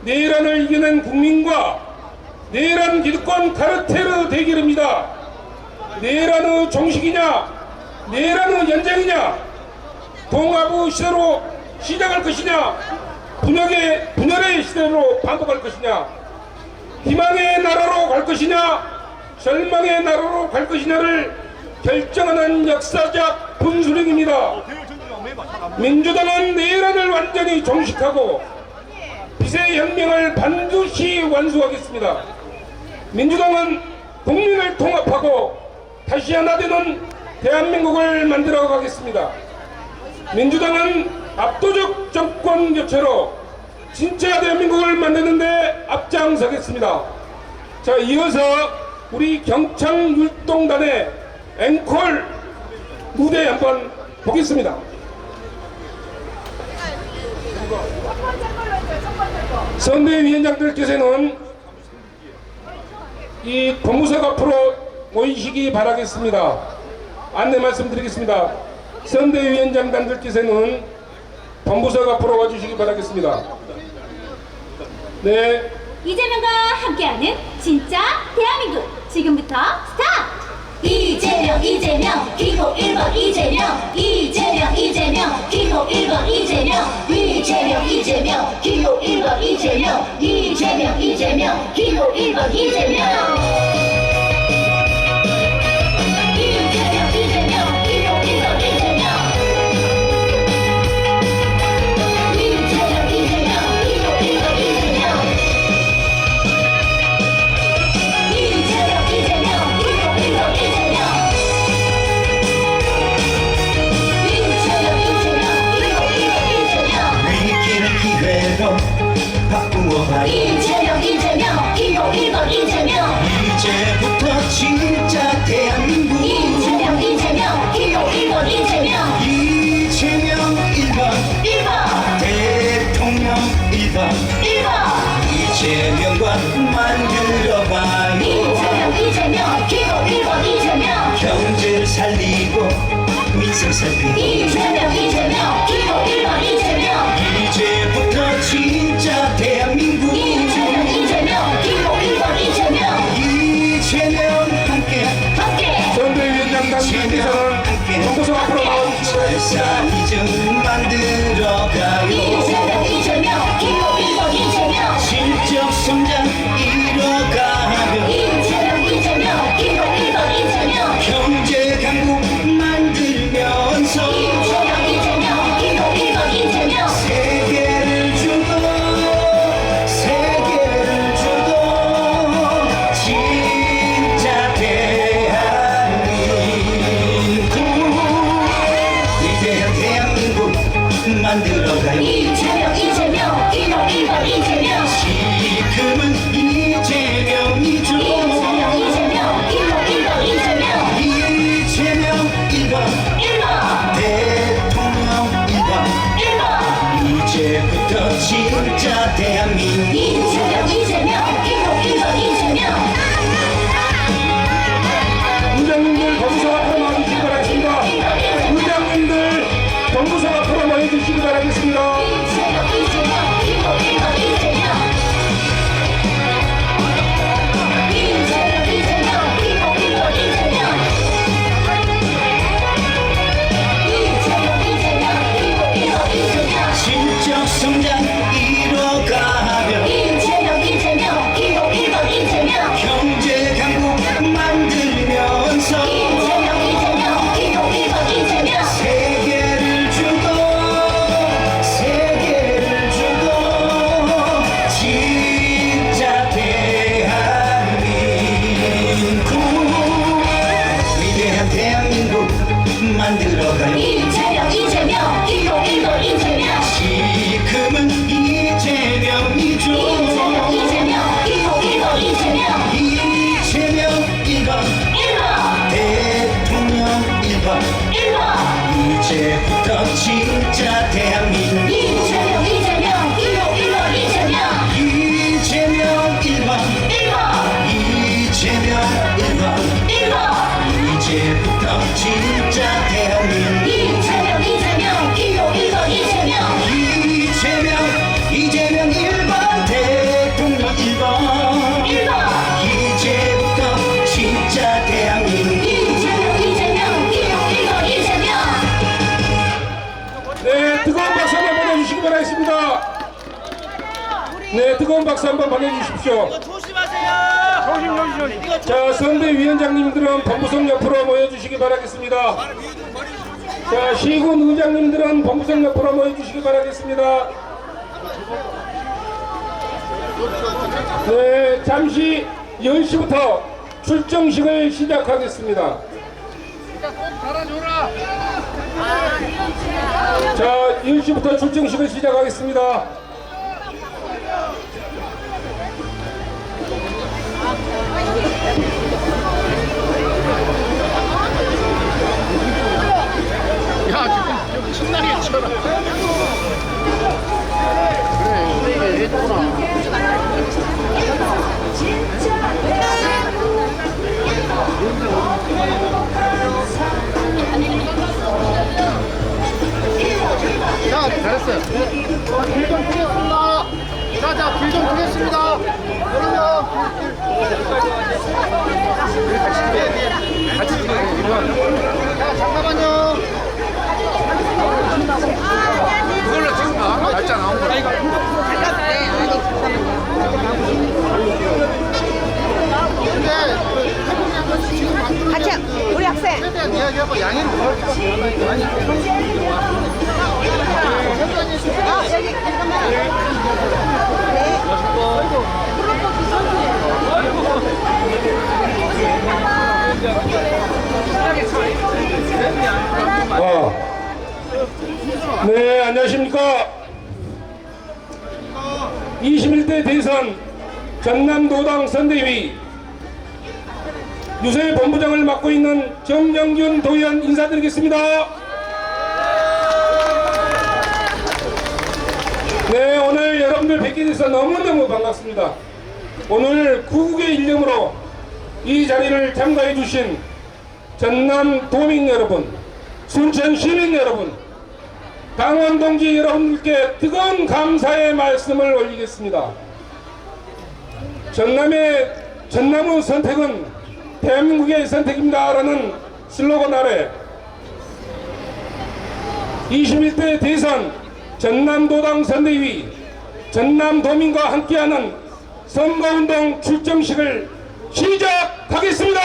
내란을 이겨낸 국민과 내란 기득권 카르텔의 대결입니다. 내란의 종식이냐, 내란의 연장이냐, 동아부 시대로 시작할 것이냐, 분열의 시대로 반복할 것이냐, 희망의 나라로 갈 것이냐, 절망의 나라로 갈 것이냐를 결정하는 역사적 분수령입니다. 민주당은 내란을 완전히 종식하고 비세혁명을 반드시 완수하겠습니다. 민주당은 국민을 통합하고 다시 하나 되는 대한민국을 만들어 가겠습니다. 민주당은 압도적 정권 교체로 진짜 대한민국을 만드는데 앞장서겠습니다. 자, 이어서 우리 경창율동단의 앵콜 무대 한번 보겠습니다. 선대위원장들께서는 이 본부석 앞으로 모이시기 바라겠습니다. 안내 말씀드리겠습니다. 선대위원장단들께서는 본부석 앞으로 와주시기 바라겠습니다. 네. 이재명과 함께하는 진짜 대한민국 지금부터 스타트! 이재명 기호 1번 이재명 기호 1번 이재명 기호 1번 기호 1번 이제부터 진짜 대한민국 이재명 기호 1번 이재명 1번 대통령 1번 이재명과 만들어봐요. 이재명 기호 1번 경제를 살리고 민생 살피고 이재명 기호 1번 이제부터 진짜 대한민국 이재명 기호 1번 이재명 함께 선대위원장단들께서는 본부석 앞으로 나와주시기 바랍니다. 살사이즘 만들어가요. 이재명 기호 1번 실적 성장 이뤄가며 이재명 기호 1번 경제 강국 만들면서 이재명 기호 1번 세계를 주도 진짜 대한민국 위대한 대한민국 만들어가요. 이재명 기호 1번 지금은 이재명이죠. 이재명 기호 1번 이재명 1번 대통령 1번 이제부터 진짜 대한민국 이재명 기호 1번 의장님들 본부석 앞으로 나와주시기 바라겠습니다. 의장님들 본부석 앞으로 모여주시기 바라겠습니다. 실적 성장 이뤄가며 경제 강국 만들면서 세계를 주도 진짜 대한민국 위대한 대한민국 만들어가요. 지금은 이재명이죠. 이재명 1번 대통령 1번 이제부터 진짜 대한민국 이재명 1번 이제부터 진짜 대한민국 이재명 1번 네, 뜨거운 박수 한번 보내주십시오. 조심하세요. 조심. 자, 선대위원장님들은 본부석 옆으로 모여주시기 바라겠습니다. 자, 시군 의장님들은 본부석 옆으로 모여주시기 바라겠습니다. 네, 잠시 10시부터 출정식을 시작하겠습니다. 자, 10시부터 출정식을 시작하겠습니다. 야, 지금 여기 신나게 치워라. 그래, 이게 해줬구나. 자, 잘했어요. 길 좀 크겠습니다. 자, 길 좀 크겠습니다. 자, 잠깐만요. 그걸로 지금 날짜 나온 거야. 같이 우리 학생 최대한 이야기하고 양해를 구할게요. 아니, 여기 잠깐만. 네, 안녕하십니까. 21대 대선 전남도당 선대위 유세 본부장을 맡고 있는 정영균 도의원 인사드리겠습니다. 네, 오늘 여러분들 뵙게 돼서 너무너무 반갑습니다. 오늘 구국의 일념으로 이 자리를 참가해 주신 전남 도민 여러분, 순천 시민 여러분, 당원 동지 여러분들께 뜨거운 감사의 말씀을 올리겠습니다. 전남의 선택은 대한민국의 선택입니다라는 슬로건 아래 21대 대선 전남도당 선대위 전남도민과 함께하는 선거운동 출정식을 시작하겠습니다.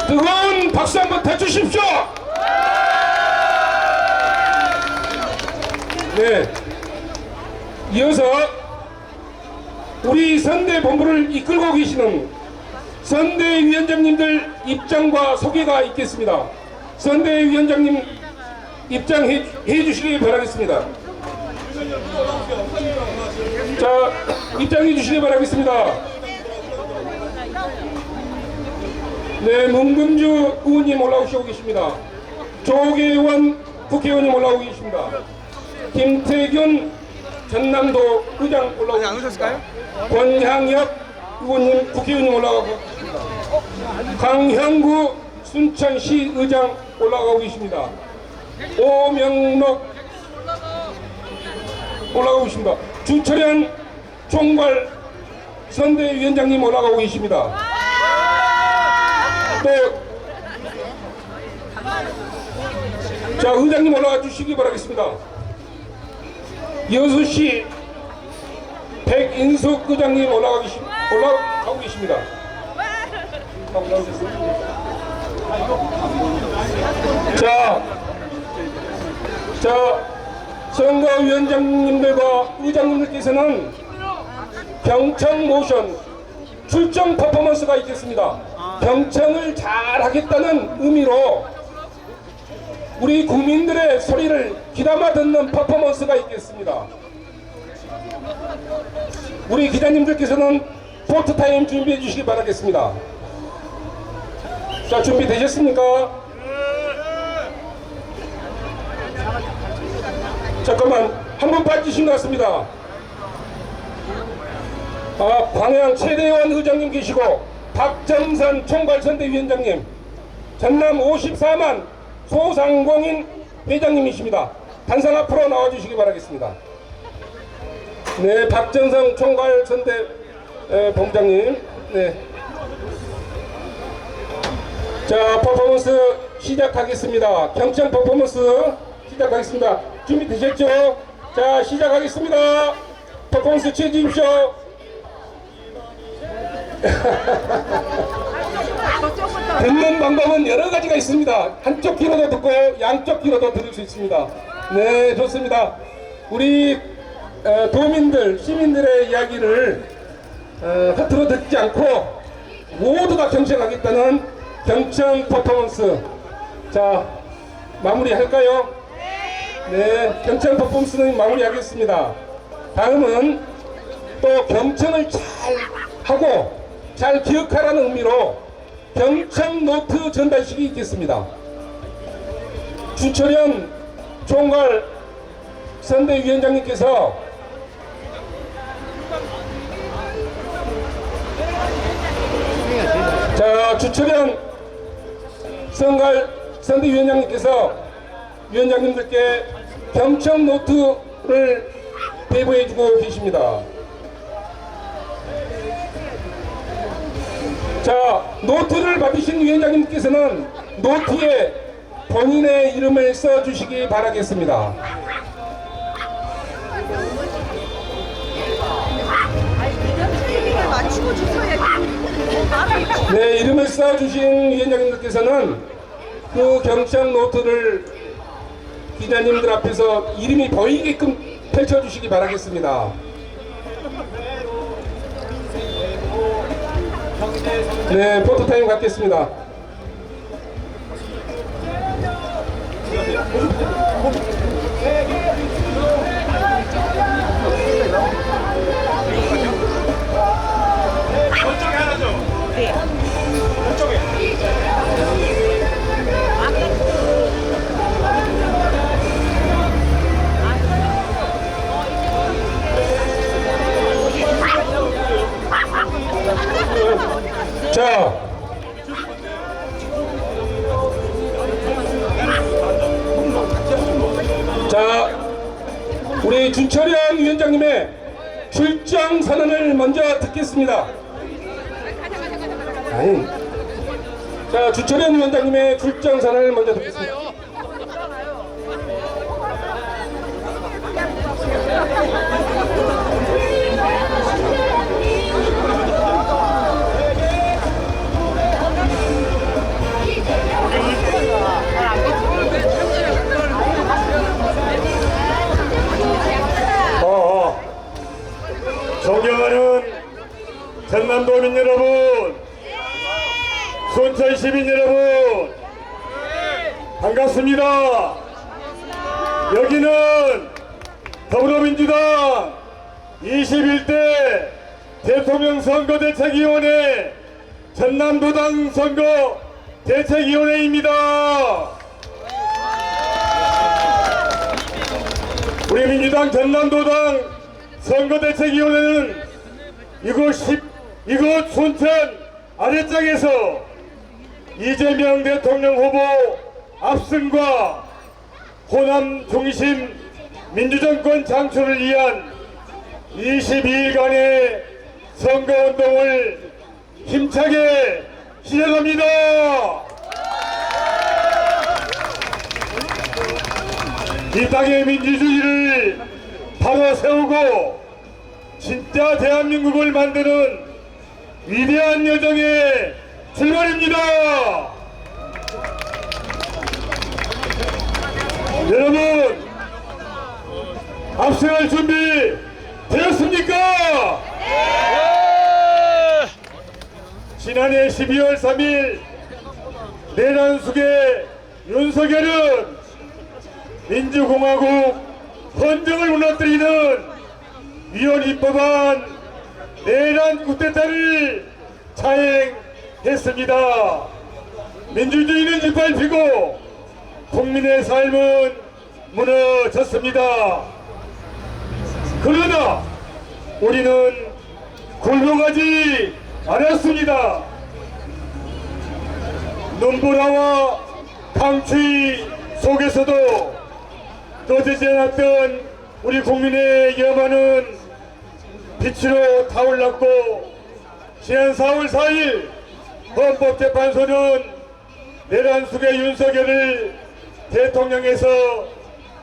뜨거운 박수 한번 쳐주십시오. 네, 이어서 우리 선대본부를 이끌고 계시는 선대위원장님들 입장과 소개가 있겠습니다. 선대위원장님 입장해 주시기 바라겠습니다. 자, 입장해 주시기 바라겠습니다. 네, 문금주 의원님 올라오시고 계십니다. 조계원 국회의원님 올라오고 계십니다. 김태균 전남도 의장 올라오고 계십니다. 권향엽 의원님 국회의원님 올라가고 계십니다. 강형구 순천시 의장 올라가고 계십니다. 오명록 올라가고 있습니다. 주철현 총괄 선대위원장님 올라가고 계십니다. 또 자, 의장님 올라가 주시기 바라겠습니다. 여수시 백인숙 의장님 올라가고 계십니다. 자, 선거위원장님들과 의장님들께서는 경청 모션 출정 퍼포먼스가 있겠습니다. 경청을 잘 하겠다는 의미로 우리 국민들의 소리를 귀담아 듣는 퍼포먼스가 있겠습니다. 우리 기자님들께서는 포토타임 준비해 주시기 바라겠습니다. 자, 준비되셨습니까? 잠깐만, 한 분 빠지신 것 같습니다. 광양 최대원 의장님 계시고 박정선 총괄선대위원장님, 전남 54만 소상공인 회장님이십니다. 단상 앞으로 나와주시기 바라겠습니다. 네, 박정선 총괄선대 본부장님. 네. 자, 퍼포먼스 시작하겠습니다. 경청 퍼포먼스 시작하겠습니다. 준비되셨죠? 자, 시작하겠습니다. 퍼포먼스 취해주십시오. 듣는 방법은 여러 가지가 있습니다. 한쪽 귀로도 듣고 양쪽 귀로도 들을 수 있습니다. 네, 좋습니다. 우리 도민들, 시민들의 이야기를 허투루 듣지 않고 모두 다 경청하겠다는 경청 퍼포먼스. 자, 마무리할까요? 네, 경청 퍼포먼스는 마무리하겠습니다. 다음은 또 경청을 잘 하고 잘 기억하라는 의미로 경청 노트 전달식이 있겠습니다. 주철현 총괄 선대위원장님께서 자, 주철현 선대위원장님께서 위원장님들께 경청 노트를 배부해주고 계십니다. 자, 노트를 받으신 위원장님께서는 노트에 본인의 이름을 써주시기 바라겠습니다. 맞추고 주셔야지. 네, 이름을 써주신 위원장님들께서는 그 경청 노트를 기자님들 앞에서 이름이 보이게끔 펼쳐주시기 바라겠습니다. 네, 포토타임 갖겠습니다. 저쪽에 하나죠? 네. 저쪽에. 자, 우리 준철현 위원장님의 출정 선언을 먼저 듣겠습니다. 아니, 자, 준철현 위원장님의 출정 선언을 먼저 듣겠습니다. 존경하는 전남도민 여러분, 순천 시민 여러분, 반갑습니다. 여기는 더불어민주당 21대 대통령 선거대책위원회 전남도당 선거 대책위원회입니다. 우리 민주당 전남도당 선거대책위원회는 이곳 순천 아래장에서 이재명 대통령 후보 압승과 호남 중심 민주정권 창출을 위한 22일간의 선거운동을 힘차게 시작합니다. 이 땅의 민주주의를 바로 세우고 진짜 대한민국을 만드는 위대한 여정의 출발입니다. 여러분, 압승할 준비 되었습니까? 네! 지난해 12월 3일 내란숙의 윤석열은 민주공화국 헌정을 무너뜨리는 위헌 입법안 내란 쿠데타를 자행했습니다. 민주주의는 짓밟히고 국민의 삶은 무너졌습니다. 그러나 우리는 굴복하지 않았습니다. 눈보라와 강추위 속에서도 꺼지지 않았던 우리 국민의 염원은 빛으로 타올랐고, 지난 4월 4일 헌법재판소는 내란숙의 윤석열을 대통령에서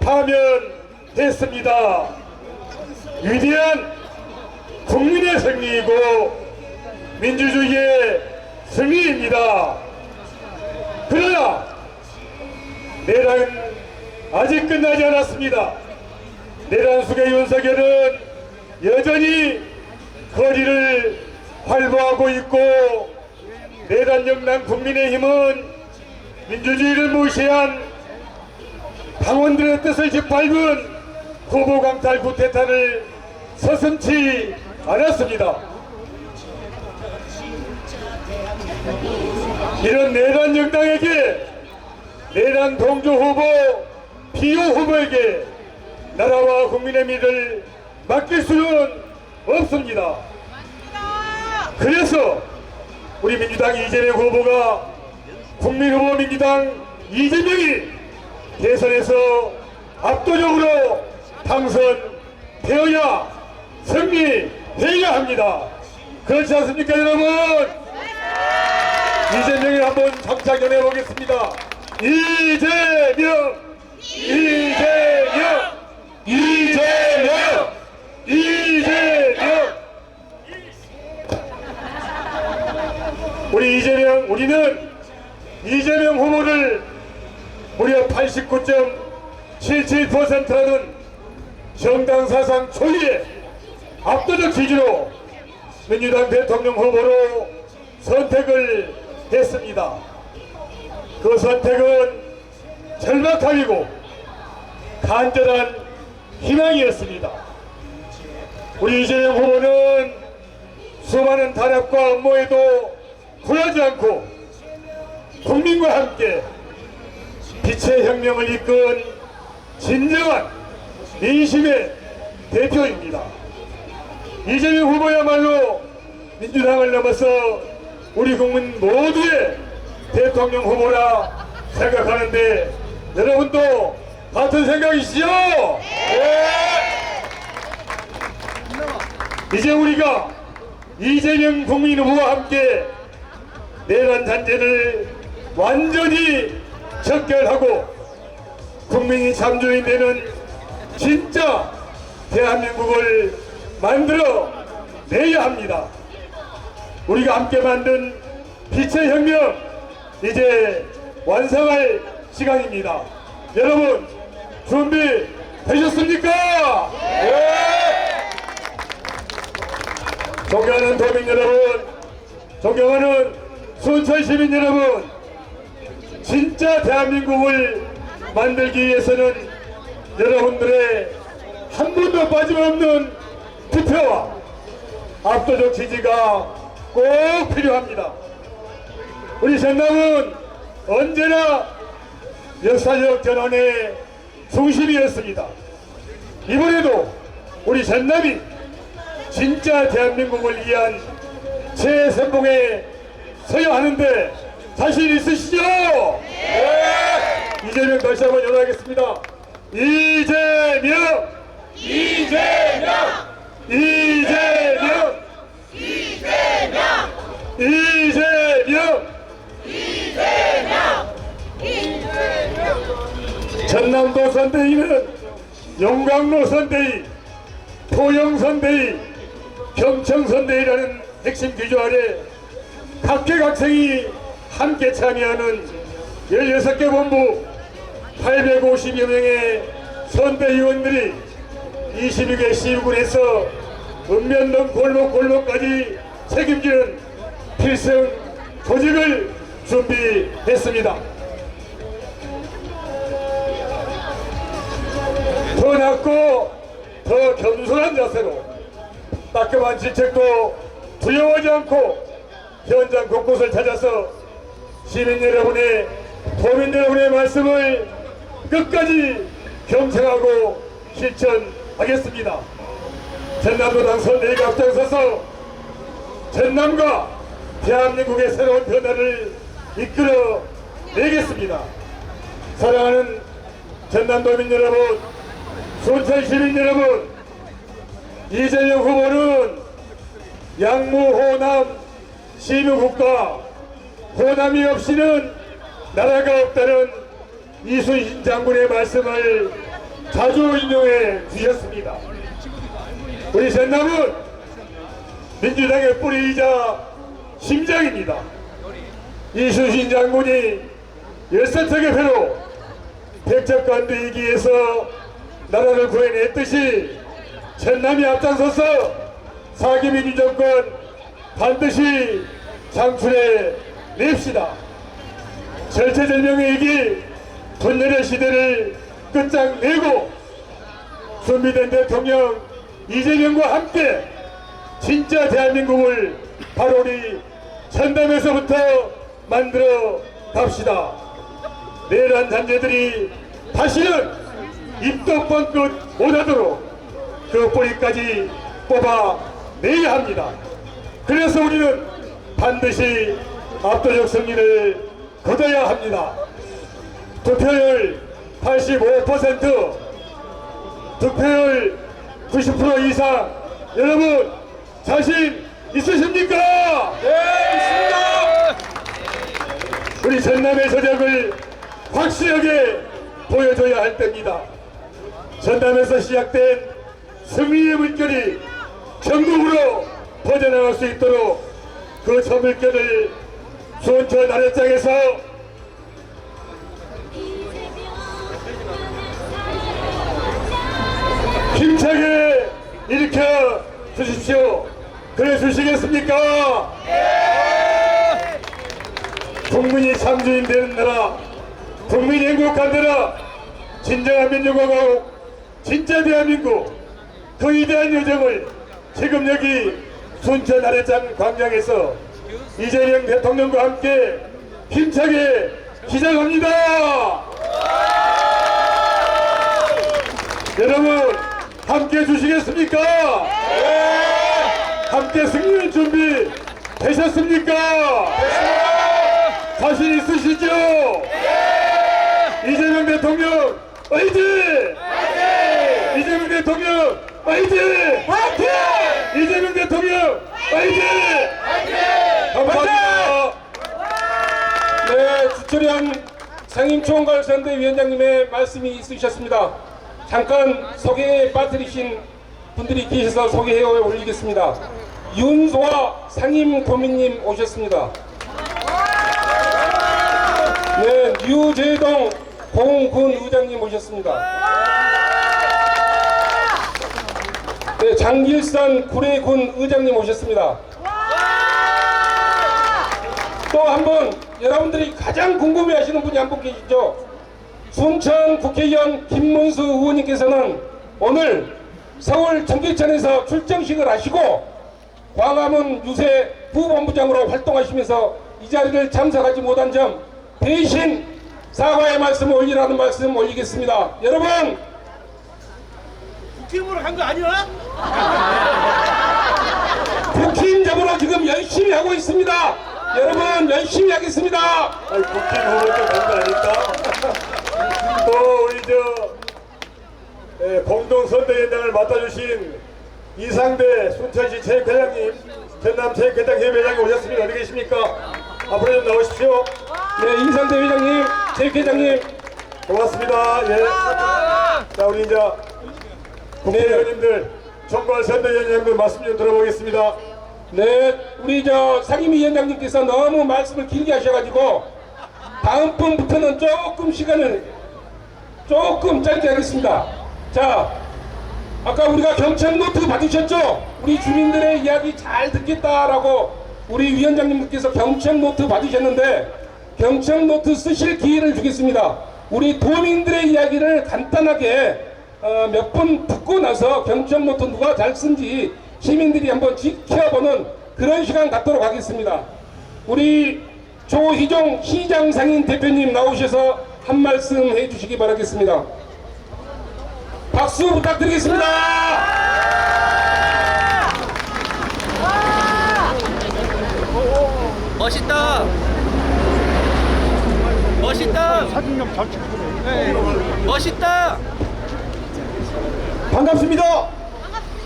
파면했습니다. 위대한 국민의 승리이고 민주주의의 승리입니다. 그러나 내란은 아직 끝나지 않았습니다. 내란 속의 윤석열은 여전히 거리를 활보하고 있고, 내란 영남 국민의힘은 민주주의를 무시한 당원들의 뜻을 짓밟은 후보 강탈 구태타를 서슴지 않았습니다. 이런 내란 정당에게, 내란 동조 후보, 비호 후보에게 나라와 국민의 미래를 맡길 수는 없습니다. 그래서 우리 민주당 이재명 후보가 국민후보 민주당 이재명이 대선에서 압도적으로 당선되어야 승리해야 합니다. 그렇지 않습니까, 여러분? 이재명을 한번 장착연해 보겠습니다. 이재명, 이재명, 이재명, 이재명. 우리는 이재명 후보를 무려 89.77%라는 정당 사상 초유의 압도적 지지로 민주당 대통령 후보로 선택을 했습니다. 그 선택은 절박함이고 간절한 희망이었습니다. 우리 이재명 후보는 수많은 탄압과 업무에도 굴하지 않고 국민과 함께 빛의 혁명을 이끈 진정한 민심의 대표입니다. 이재명 후보야말로 민주당을 넘어서 우리 국민 모두의 대통령 후보라 생각하는데, 여러분도 같은 생각이시죠? 이제 우리가 이재명 국민 후보와 함께 내란 잔재를 완전히 척결하고 국민이 참주인 되는 진짜 대한민국을 만들어 내야 합니다. 우리가 함께 만든 빛의 혁명, 이제 완성할 시간입니다. 여러분 준비되셨습니까? 존경하는 도민 여러분, 존경하는 순천 시민 여러분, 진짜 대한민국을 만들기 위해서는 여러분들의 한 번도 빠짐없는 투표와 압도적 지지가 꼭 필요합니다. 우리 전남은 언제나 역사적 전환의 중심이었습니다. 이번에도 우리 전남이 진짜 대한민국을 위한 최선봉에 서야 하는데 자신 있으시죠? 이재명 다시 한번 연호하겠습니다. 이재명, 이재명, 이재명, 이재명, 이재명, 이재명. 전남도 선대위는 용광로 선대위, 토영 선대위, 경청 선대위라는 핵심 기조 아래 각계각층이 함께 참여하는 16개 본부 850여 명의 선대위원들이 22개 시군에서 읍면동 골목골목까지 책임지는 필승 조직을 준비했습니다. 더 낮고 더 겸손한 자세로 따끔한 질책도 두려워하지 않고 현장 곳곳을 찾아서 시민 여러분의, 도민 여러분의 말씀을 끝까지 경청하고 실천하겠습니다. 전남도당 선대위가 앞장서서 전남과 대한민국의 새로운 변화를 이끌어 내겠습니다. 사랑하는 전남도민 여러분, 순천 시민 여러분, 이재명 후보는 양무 호남 시민국가, 호남이 없이는 나라가 없다는 이순신 장군의 말씀을 자주 인용해 주셨습니다. 우리 전남은 민주당의 뿌리이자 심장입니다. 이순신 장군이 16척의 배로 백척간도 위기에서 나라를 구해냈듯이 전남이 앞장서서 사기민주 정권 반드시 창출해 냅시다. 절체절명의 위기 분열의 시대를 끝장내고 준비된 대통령 이재명과 함께 진짜 대한민국을 바로 우리 전남에서부터 만들어 갑시다. 내란 잔재들이 다시는 입도 뻥끗 못하도록 그 뿌리까지 뽑아내야 합니다. 그래서 우리는 반드시 압도적 승리를 거둬야 합니다. 투표율 85%, 득표율 90% 이상 여러분 자신 있으십니까? 네, 있습니다. 우리 전남의 저력을 확실하게 보여줘야 할 때입니다. 전남에서 시작된 승리의 물결이 전국으로 퍼져나갈 수 있도록 그 저 물결을 순천 아래장에서 힘차게 일으켜 주십시오. 그래 주시겠습니까? 국민이 참주인 되는 나라, 국민이 행복한 나라, 진정한 민주공화국, 진짜 대한민국, 그 위대한 요정을 지금 여기 순천 아래장 광장에서 이재명 대통령과 함께 힘차게 시작합니다. 여러분 함께 해주시겠습니까? 함께 승리할 준비 되셨습니까? 자신 있으시죠? 이재명 대통령 화이팅! 이재명 대통령 화이팅! 이재명 대통령 화이팅! 감사합니다. 네, 주철현 상임총괄선대위원장님의 말씀이 있으셨습니다. 잠깐 소개에 빠뜨리신 분들이 계셔서 소개해 올리겠습니다. 윤소아 상임도민님 오셨습니다. 네, 유재동 공군 의장님 오셨습니다. 네, 장길산 구례군 의장님 오셨습니다. 또 한 분 여러분들이 가장 궁금해하시는 분이 한 분 계시죠? 순천 국회의원 김문수 의원님께서는 오늘 서울 청계천에서 출정식을 하시고 광화문 유세 부본부장으로 활동하시면서 이 자리를 참석하지 못한 점 대신 사과의 말씀을 올리라는 말씀 올리겠습니다. 여러분, 국힘으로 간 거 아니야? 국힘 잡으러 지금 열심히 하고 있습니다. 여러분 열심히 하겠습니다. 국힘 후보 좀 간거 아닐까? 또 우리 공동선대위원장을 맡아주신 이상대 순천시 체육회장님, 전남 체육회장 협의회장님 오셨습니다. 어디 계십니까? 앞으로 좀 나오십시오. 네, 이상대 회장님, 체육회장님, 고맙습니다. 예. 자, 우리 이제 국회의원님들, 총괄선대위원장님들 말씀 좀 들어보겠습니다. 네, 우리 상임위원장님께서 너무 말씀을 길게 하셔가지고 다음 분부터는 조금 시간을 조금 짧게 하겠습니다. 자, 아까 우리가 경청 노트 받으셨죠? 우리 주민들의 이야기 잘 듣겠다라고 우리 위원장님께서 경청 노트 받으셨는데 경청 노트 쓰실 기회를 주겠습니다. 우리 도민들의 이야기를 간단하게 몇 분 듣고 나서 경청 노트 누가 잘 쓴지 시민들이 한번 지켜보는 그런 시간 갖도록 하겠습니다. 우리 조희종 시장 상인 대표님 나오셔서 한 말씀 해주시기 바라겠습니다. 박수 부탁드리겠습니다. 멋있다. 멋있다. 사진 좀 잘 찍어주세요. 멋있다. 반갑습니다.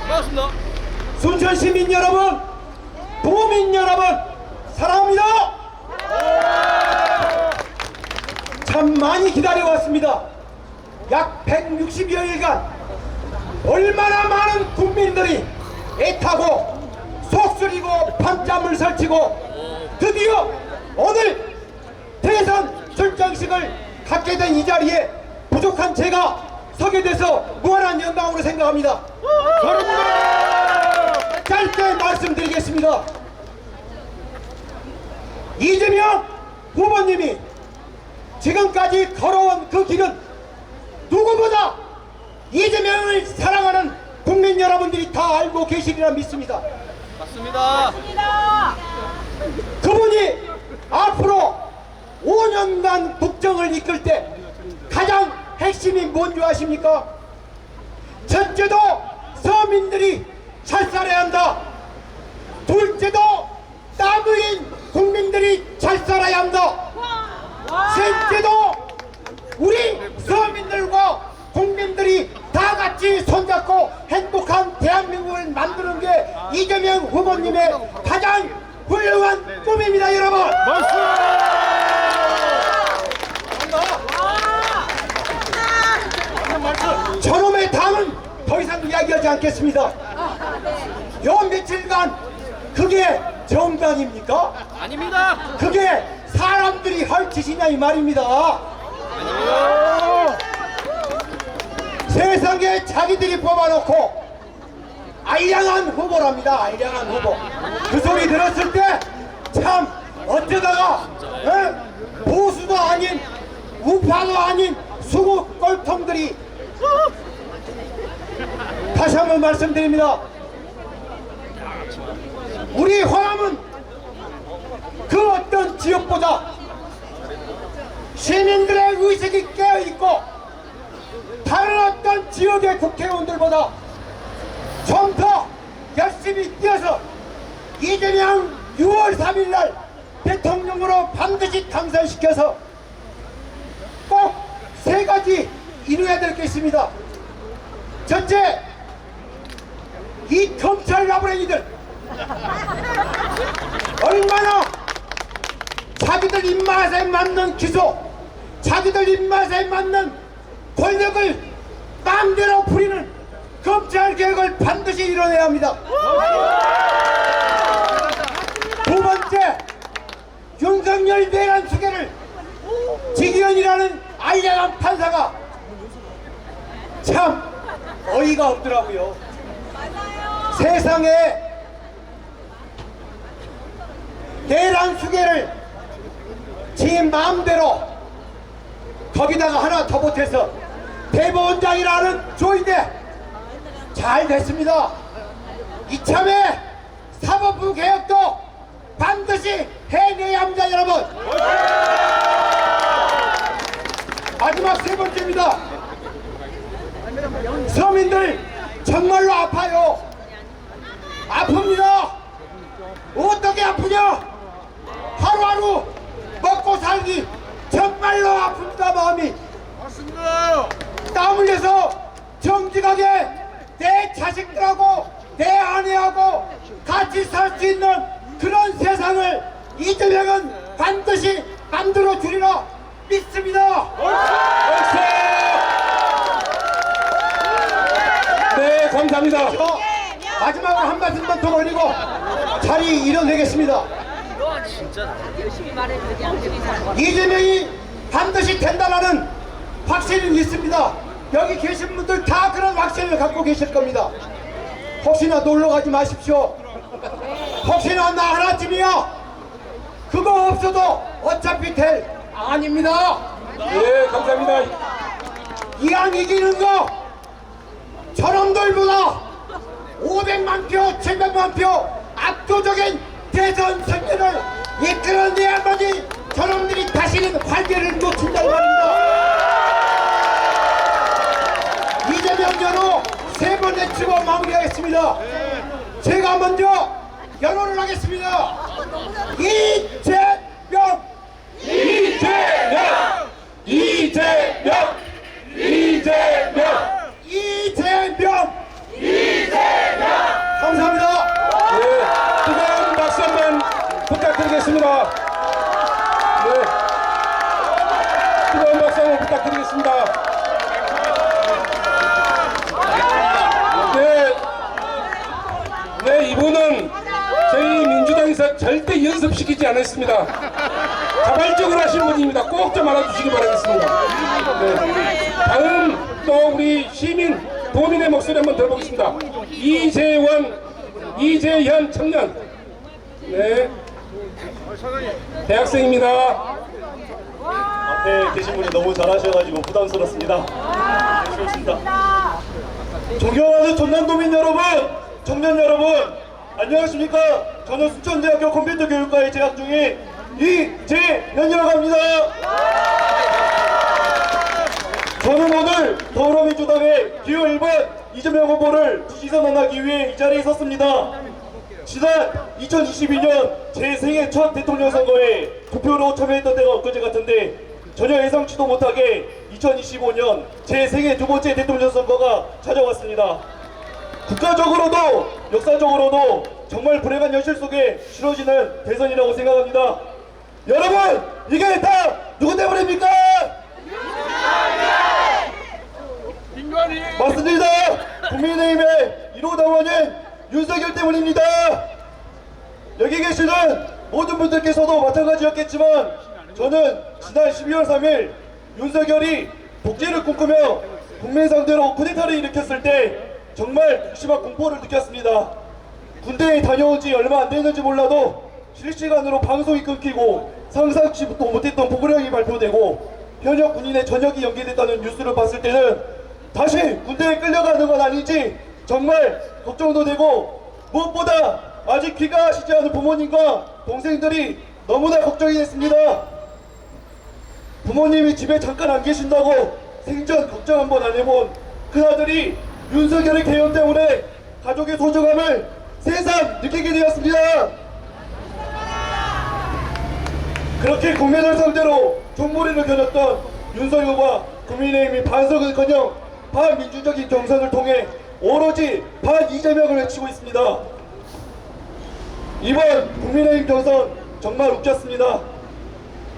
반갑습니다. 순천 시민 여러분, 도민 여러분, 사랑합니다. 참 많이 기다려왔습니다. 약 160여일간 얼마나 많은 국민들이 애타고 속쓰리고 밤잠을 설치고 드디어 오늘 대선 출정식을 갖게 된 이 자리에 부족한 제가 서게 돼서 무한한 영광으로 생각합니다. 짧게 말씀드리겠습니다. 이재명 후보님이 지금까지 걸어온 그 길은 누구보다 이재명을 사랑하는 국민 여러분들이 다 알고 계시리라 믿습니다. 맞습니다. 그분이 앞으로 5년간 국정을 이끌 때 가장 핵심이 뭔지 아십니까? 첫째도 서민들이 잘 살아야 한다. 둘째도 땀 흘린 국민들이 잘 살아야 한다. 셋째도 우리 서민들과 국민들이 다 같이 손잡고 행복한 대한민국을 만드는 게 이재명 후보님의 가장 훌륭한 꿈입니다, 여러분. 저놈의 당은 더 이상 이야기하지 않겠습니다. 요 며칠간 그게 정당입니까? 아닙니다. 그게 사람들이 할 짓이냐 이 말입니다. 세상에 자기들이 뽑아놓고 알량한 후보랍니다. 알량한 후보. 그 소리 들었을 때 참 어쩌다가 보수도 아닌 우파도 아닌 수구 꼴통들이 다시 한번 말씀드립니다. 우리 호남은 그 어떤 지역보다 시민들의 의식이 깨어있고 다른 어떤 지역의 국회의원들보다 좀 더 열심히 뛰어서 이재명 6월 3일날 대통령으로 반드시 당선시켜서 꼭 3가지 이루어야 될 게 있습니다. 첫째, 이 검찰 나부랭이들 얼마나 자기들 입맛에 맞는 기소, 자기들 입맛에 맞는 권력을 마음대로 부리는 검찰 개혁을 반드시 이뤄내야 합니다. 두 번째, 윤석열 내란 수계를 지기현이라는 알량한 판사가 참 어이가 없더라고요. 세상에 내란 수계를 지 마음대로 거기다가 하나 더 보태서 대법원장이라는 조인데 잘 됐습니다. 이참에 사법부 개혁도 반드시 해내야 합니다, 여러분. 마지막 3번째입니다. 서민들 정말로 아파요. 아픕니다. 어떻게 아프냐? 하루하루 먹고 살기 정말로 아픕니다, 마음이. 맞습니다. 땀 흘려서 정직하게 내 자식들하고 내 아내하고 같이 살 수 있는 그런 세상을 이재명은 반드시 만들어 주리라 믿습니다. 네, 감사합니다. 마지막으로 한 말씀만 더 올리고 자리 이뤄내겠습니다. 이재명이 반드시 된다라는 확신은 있습니다. 여기 계신 분들 다 그런 확신을 갖고 계실 겁니다. 혹시나 놀러 가지 마십시오. 혹시나 나 하나쯤이야 그거 없어도 어차피 될 아닙니다. 예, 감사합니다. 이왕 이기는 거 저놈들보다 500만 표, 700만 표 압도적인 대선 승리를 이끌어내야만이 저놈들이 다시는 활개를 놓친다는 말입니다. 이재명 연호 3번 외치고 마무리하겠습니다. 제가 먼저 연호를 하겠습니다. 이재명! 이재명! 이재명! 이재명! 이재명! 감사합니다. 예, 뜨거운 박수 한번 부탁드리겠습니다. 네, 뜨거운 박수 한번 부탁드리겠습니다. 연습시키지 않았습니다. 자발적으로 하신 분입니다. 꼭 좀 알아주시기 바라겠습니다. 네. 다음 또 우리 시민, 도민의 목소리 한번 들어보겠습니다. 이재현 청년. 네. 대학생입니다. 앞에 계신 분이 너무 잘하셔가지고 부담스럽습니다. 좋습니다. 존경하는 전남도민 여러분, 청년 여러분, 안녕하십니까? 저는 순천대학교 컴퓨터 교육과에 재학 중인 이재현이라고 합니다. 저는 오늘 더불어민주당의 기호 1번 이재명 후보를 지지선 논하기 위해 이 자리에 섰습니다. 지난 2022년 제 생애 첫 대통령 선거에 투표로 참여했던 때가 엊그제 같은데 전혀 예상치도 못하게 2025년 제 생애 두 번째 대통령 선거가 찾아왔습니다. 국가적으로도 역사적으로도 정말 불행한 현실 속에 치러지는 대선이라고 생각합니다. 여러분, 이게 다 누구 때문입니까? 맞습니다. 국민의힘의 1호 당원인 윤석열 때문입니다. 여기 계시는 모든 분들께서도 마찬가지였겠지만 저는 지난 12월 3일 윤석열이 독재를 꿈꾸며 국민 상대로 쿠데타를 일으켰을 때 정말 극심한 공포를 느꼈습니다. 군대에 다녀온 지 얼마 안 됐는지 몰라도 실시간으로 방송이 끊기고 상상치도 못했던 포부령이 발표되고 현역 군인의 전역이 연기됐다는 뉴스를 봤을 때는 다시 군대에 끌려가는 건 아닌지 정말 걱정도 되고 무엇보다 아직 귀가하시지 않은 부모님과 동생들이 너무나 걱정이 됐습니다. 부모님이 집에 잠깐 안 계신다고 생전 걱정 한번 안 해본 큰아들이 윤석열의 개헌 때문에 가족의 소중함을 새삼 느끼게 되었습니다. 그렇게 국민을 상대로 총무리를 겨눴던 윤석열과 국민의힘이 반성은커녕 반민주적인 경선을 통해 오로지 반이재명을 외치고 있습니다. 이번 국민의힘 경선 정말 웃겼습니다.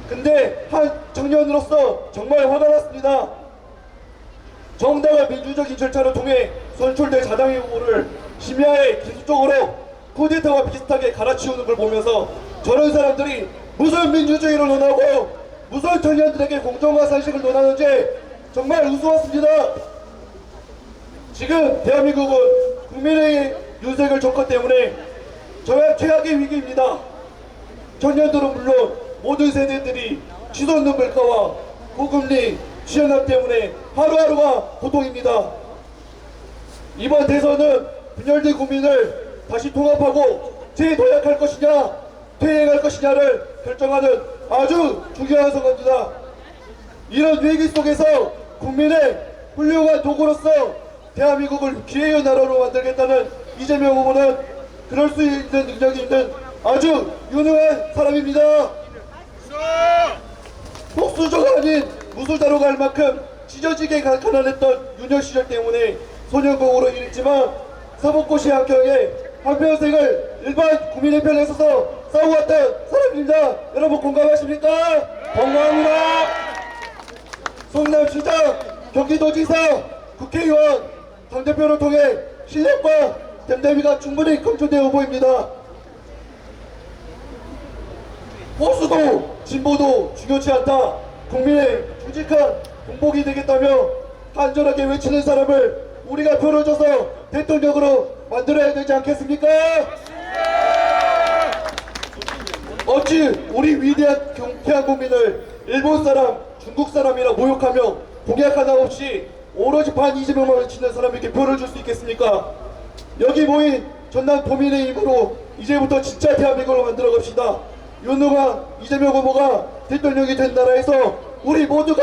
근데 한 청년으로서 정말 화가 났습니다. 정당한 민주적인 절차를 통해 선출된 자당의 후보를 심야에 기술적으로 쿠데타와 비슷하게 갈아치우는 걸 보면서 저런 사람들이 무슨 민주주의를 논하고 무슨 청년들에게 공정과 상식을 논하는지 정말 우스웠습니다. 지금 대한민국은 국민의 윤석열 정권 때문에 정말 최악의 위기입니다. 청년들은 물론 모든 세대들이 치솟는 물가와 고금리, 취업난 때문에 하루하루가 고통입니다. 이번 대선은 분열된 국민을 다시 통합하고 재도약할 것이냐 퇴행할 것이냐를 결정하는 아주 중요한 선거입니다. 이런 위기 속에서 국민의 훌륭한 도구로서 대한민국을 기회의 나라로 만들겠다는 이재명 후보는 그럴 수 있는 능력이 있는 아주 유능한 사람입니다. 복수조가 아닌 무술자로가 할 만큼 찢어지게 가난했던 유년 시절 때문에 소년공으로 일했지만 사법고시 합격에 한평생을 일반 국민의 편에 서서 싸워왔던 사람입니다. 여러분 공감하십니까? 건강합니다. 성남시장, 경기도지사, 국회의원, 당대표를 통해 실력과 댐댐이가 충분히 검증된 후보입니다. 보수도 진보도 중요치 않다. 국민의 굵직한 공복이 되겠다며 간절하게 외치는 사람을 우리가 표를 줘서 대통령으로 만들어야 되지 않겠습니까? 어찌 우리 위대한 경쾌한 국민을 일본 사람, 중국 사람이라 모욕하며 공약 하나 없이 오로지 반 이재명만 외치는 사람에게 표를 줄 수 있겠습니까? 여기 모인 전남 도민의 힘으로 이제부터 진짜 대한민국을 만들어 갑시다. 유능한 이재명 후보가 대통령이 된 나라에서 우리 모두가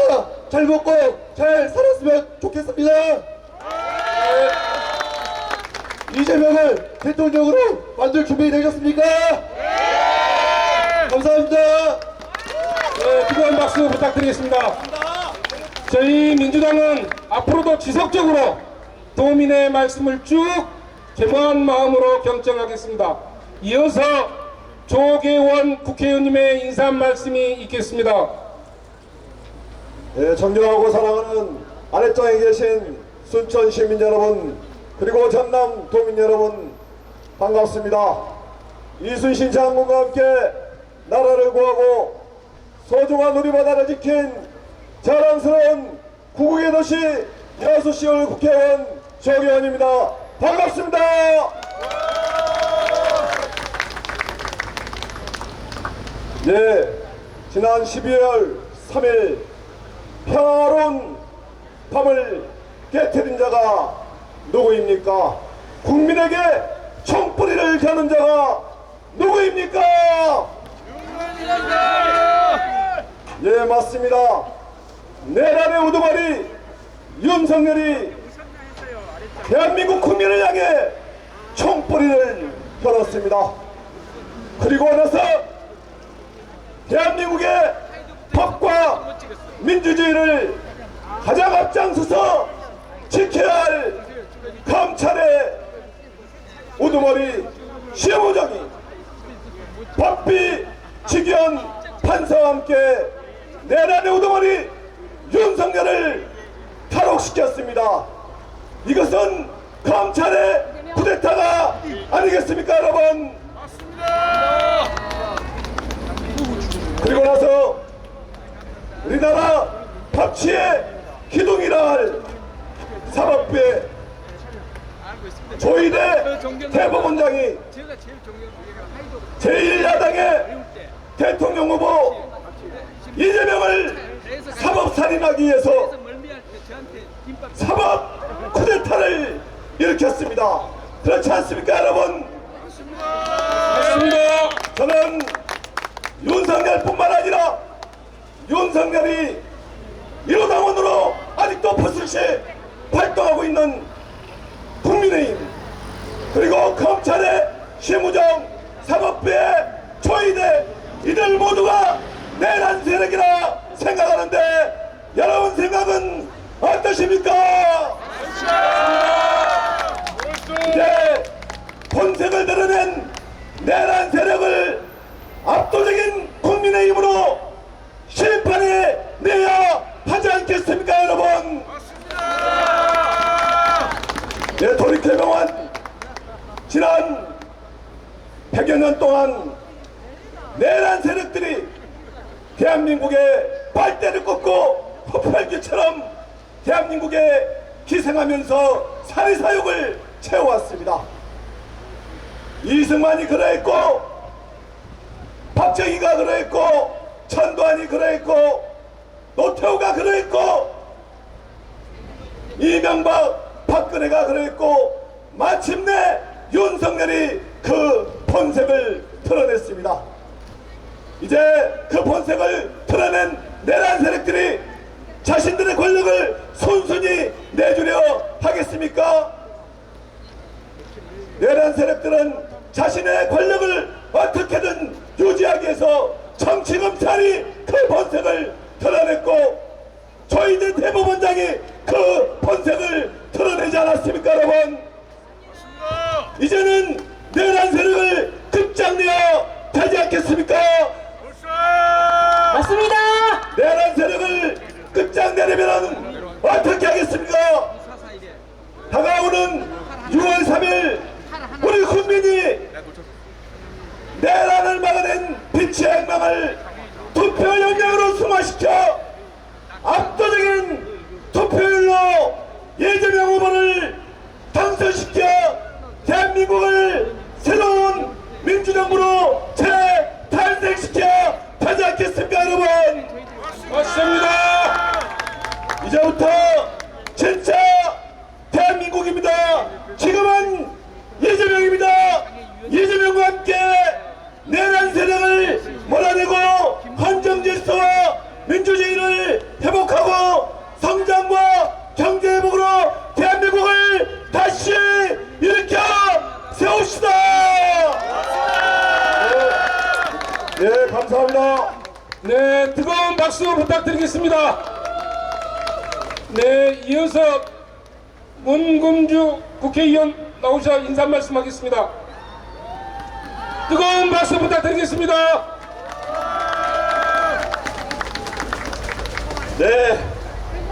잘 먹고 잘 살았으면 좋겠습니다. 이재명을 대통령으로 만들 준비 되셨습니까? 감사합니다. 네, 뜨거운 박수 부탁드리겠습니다. 저희 민주당은 앞으로도 지속적으로 도민의 말씀을 쭉 겸허한 마음으로 경청하겠습니다. 이어서 조계원 국회의원님의 인사 말씀이 있겠습니다. 네, 존경하고 사랑하는 아랫장에 계신 순천 시민 여러분, 그리고 전남 도민 여러분, 반갑습니다. 이순신 장군과 함께 나라를 구하고 소중한 우리 바다를 지킨 자랑스러운 구국의 도시 여수시월 국회의원 정의원입니다. 반갑습니다. 네, 지난 12월 3일 평화로운 밤을 깨트린 자가 누구입니까? 국민에게 총뿌리를 겨눈 자가 누구입니까? 예, 맞습니다. 내란의 우두머리 윤석열이 대한민국 국민을 향해 총뿌리를 겨눴습니다. 그리고 나서 대한민국의 법과 민주주의를 가장 앞장서서 지켜야 할 검찰의 우두머리 시무정이 법비 직위원 판사와 함께 내란의 우두머리 윤석열을 탈옥시켰습니다. 이것은 검찰의 쿠데타가 아니겠습니까, 여러분? 그리고 나서 우리나라 법치의 기둥이라 할 사법부의 조희대 대법원장이 제1야당의 대통령 후보 이재명을 사법살인하기 위해서 사법 쿠데타를 일으켰습니다. 그렇지 않습니까, 여러분? 맞습니다. 저는 윤석열뿐만 아니라 윤석열이 1호당원으로 아직도 버슬시 활동하고 있는 국민의힘, 그리고 검찰의 시무정, 사법부의 조희대, 이들 모두가 내란 세력이라 생각하는데 여러분 생각은 어떠십니까? 이제 본색을 드러낸 내란 세력을 압도적인 국민의힘으로 심판에 내야 하지 않겠습니까, 여러분? 네, 돌이켜보면 지난 100여 년 동안 내란 세력들이 대한민국의 발대를 꽂고 흡혈귀처럼 대한민국에 기생하면서 살해사욕을 채워왔습니다. 이승만이 그러했고, 박정희가 그러했고, 전두환이 그러했고, 노태우가 그러했고, 이명박, 박근혜가 그러했고, 마침내 윤석열이 그 본색을 드러냈습니다. 이제 그 본색을 드러낸 내란 세력들이 자신들의 권력을 손순히 내주려 하겠습니까? 내란 세력들은 자신의 권력을 어떻게든 유지하기 위해서 정치검찰이 그 본색을 드러냈고, 조희대 대법원장이 그 본색을 드러내지 않았습니까, 여러분? 이제는 내란 세력을 끝장내야 되지 않겠습니까? 맞습니다. 내란 세력을 끝장내려면 어떻게 하겠습니까? 다가오는 6월 3일 우리 국민이 내란을 막아낸 빛의 행방을 투표 영향으로 승화시켜 압도적인 투표율로 이재명 후보를 당선시켜 대한민국을 새로운 민주정부로 재탄생시켜 되지 않겠습니까, 여러분? 맞습니다. 이제부터 진짜 대한민국입니다. 지금은 이재명입니다. 이재명과 함께 내란 세력을 몰아내고 헌정질서와 민주주의를 회복하고 성장과 경제회복으로 대한민국을 다시 일으켜 세웁시다. 네, 감사합니다. 네, 뜨거운 박수 부탁드리겠습니다. 네, 이어서 문금주 국회의원 나오셔 인사 말씀하겠습니다. 뜨거운 박수 부탁드리겠습니다. 네,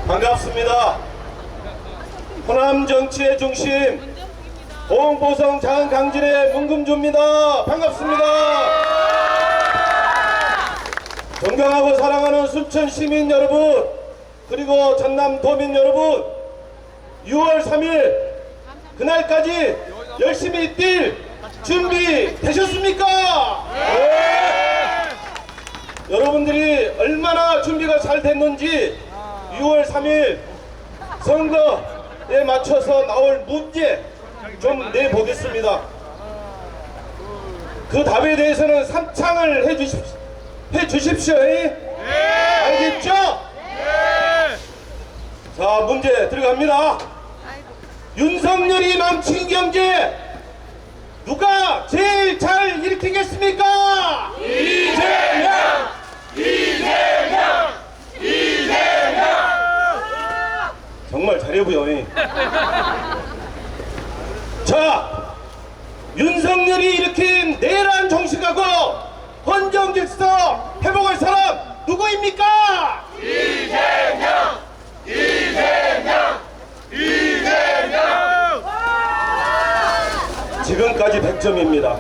반갑습니다. 호남 정치의 중심 홍보성 장강진의 문금주입니다. 반갑습니다. 존경하고 사랑하는 순천 시민 여러분, 그리고 전남 도민 여러분, 6월 3일 그날까지 열심히 뛸 준비 되셨습니까? 네. 여러분들이 얼마나 준비가 잘 됐는지 6월 3일 선거에 맞춰서 나올 문제 좀 내보겠습니다. 그 답에 대해서는 삼창을 해주십시오. 알겠죠? 자, 문제 들어갑니다. 윤석열이 망친 경제 누가 제일 잘 일으키겠습니까? 이재명! 정말 잘해보여. 자, 윤석열이 일으킨 내란 정식하고 헌정 질서 회복할 사람 누구입니까? 지금까지 100점입니다.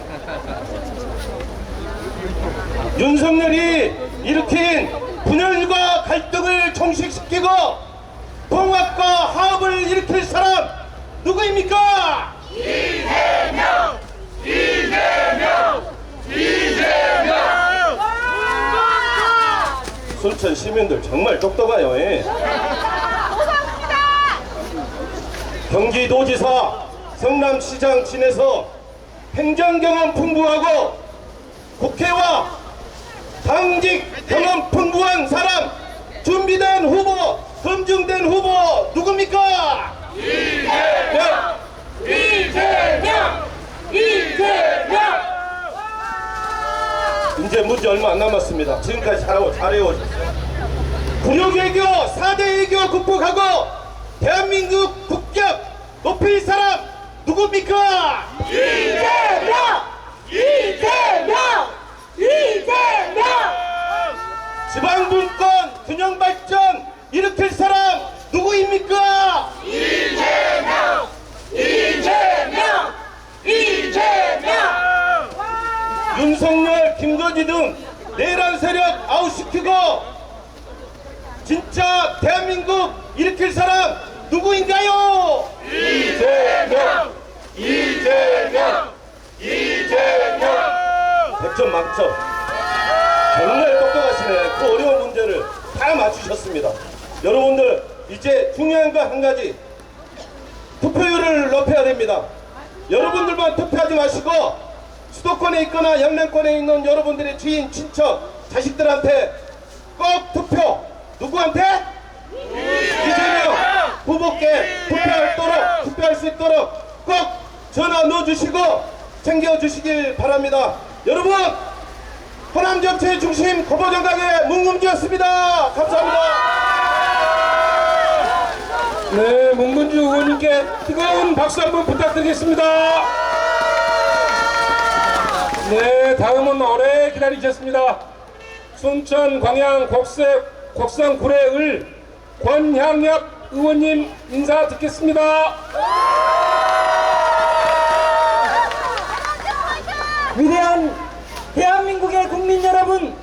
윤석열이 일으킨 분열과 갈등을 종식시키고 통합과 화합을 일으킬 사람 누구입니까? 순천 시민들 정말 똑똑해요. 경기도지사, 성남시장 지내서 행정 경험 풍부하고 국회와 당직 경험 풍부한 사람, 준비된 후보, 검증된 후보 누굽니까? 이제 문제 얼마 안 남았습니다. 지금까지 잘해오셨어요. 굴욕외교, 4대 외교 극복하고 대한민국 국격 높일 사람 누굽니까? 지방분권 균형발전 일으킬 사람 누구입니까? 윤석열, 김건희 등 내란 세력 아웃시키고 진짜 대한민국 일으킬 사람 누구인가요? 이재명! 100점 만점. 정말 똑똑하시네. 그 어려운 문제를 다 맞추셨습니다. 여러분들 이제 중요한 거 한 가지, 투표율을 높여야 됩니다. 여러분들만 투표하지 마시고 수도권에 있거나 영남권에 있는 여러분들의 지인, 친척, 자식들한테 꼭 투표. 누구한테? 이재명 후보께 투표할 수 있도록 꼭 전화 넣어주시고 챙겨주시길 바랍니다. 여러분, 호남정치의 중심 고보정당의 문금주였습니다. 감사합니다. 네, 문근주 의원님께 뜨거운 박수 한번 부탁드리겠습니다. 네, 다음은 오래 기다리셨습니다. 순천 광양 곡성 구례을 권향엽 의원님 인사 듣겠습니다. 위대한 대한민국의 국민 여러분,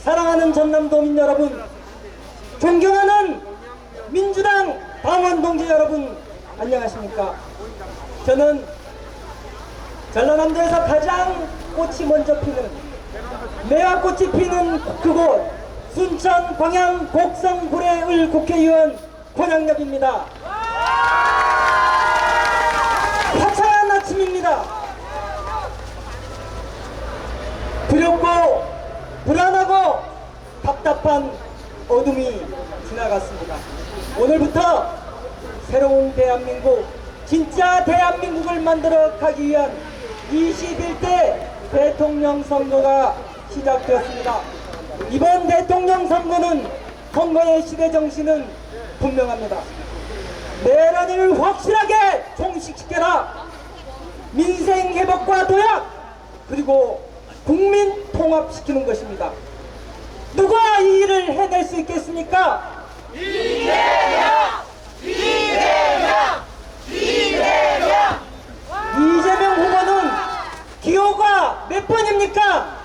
사랑하는 전남도민 여러분, 존경하는 민주당 당원 동지 여러분, 안녕하십니까? 저는 전라남도에서 가장 꽃이 먼저 피는, 매화꽃이 피는 그곳 순천 광양 곡성 구례을 국회의원 권향엽입니다. 화창한 아침입니다. 두렵고 불안하고 답답한 어둠이 지나갔습니다. 오늘부터 새로운 대한민국, 진짜 대한민국을 만들어 가기 위한 21대 대통령 선거가 시작되었습니다. 이번 대통령 선거는 선거의 시대 정신은 분명합니다. 내란을 확실하게 종식시켜라. 민생 회복과 도약, 그리고 국민 통합시키는 것입니다. 누가 이 일을 해낼 수 있겠습니까? 이재명 후보는 기호가 몇 번입니까?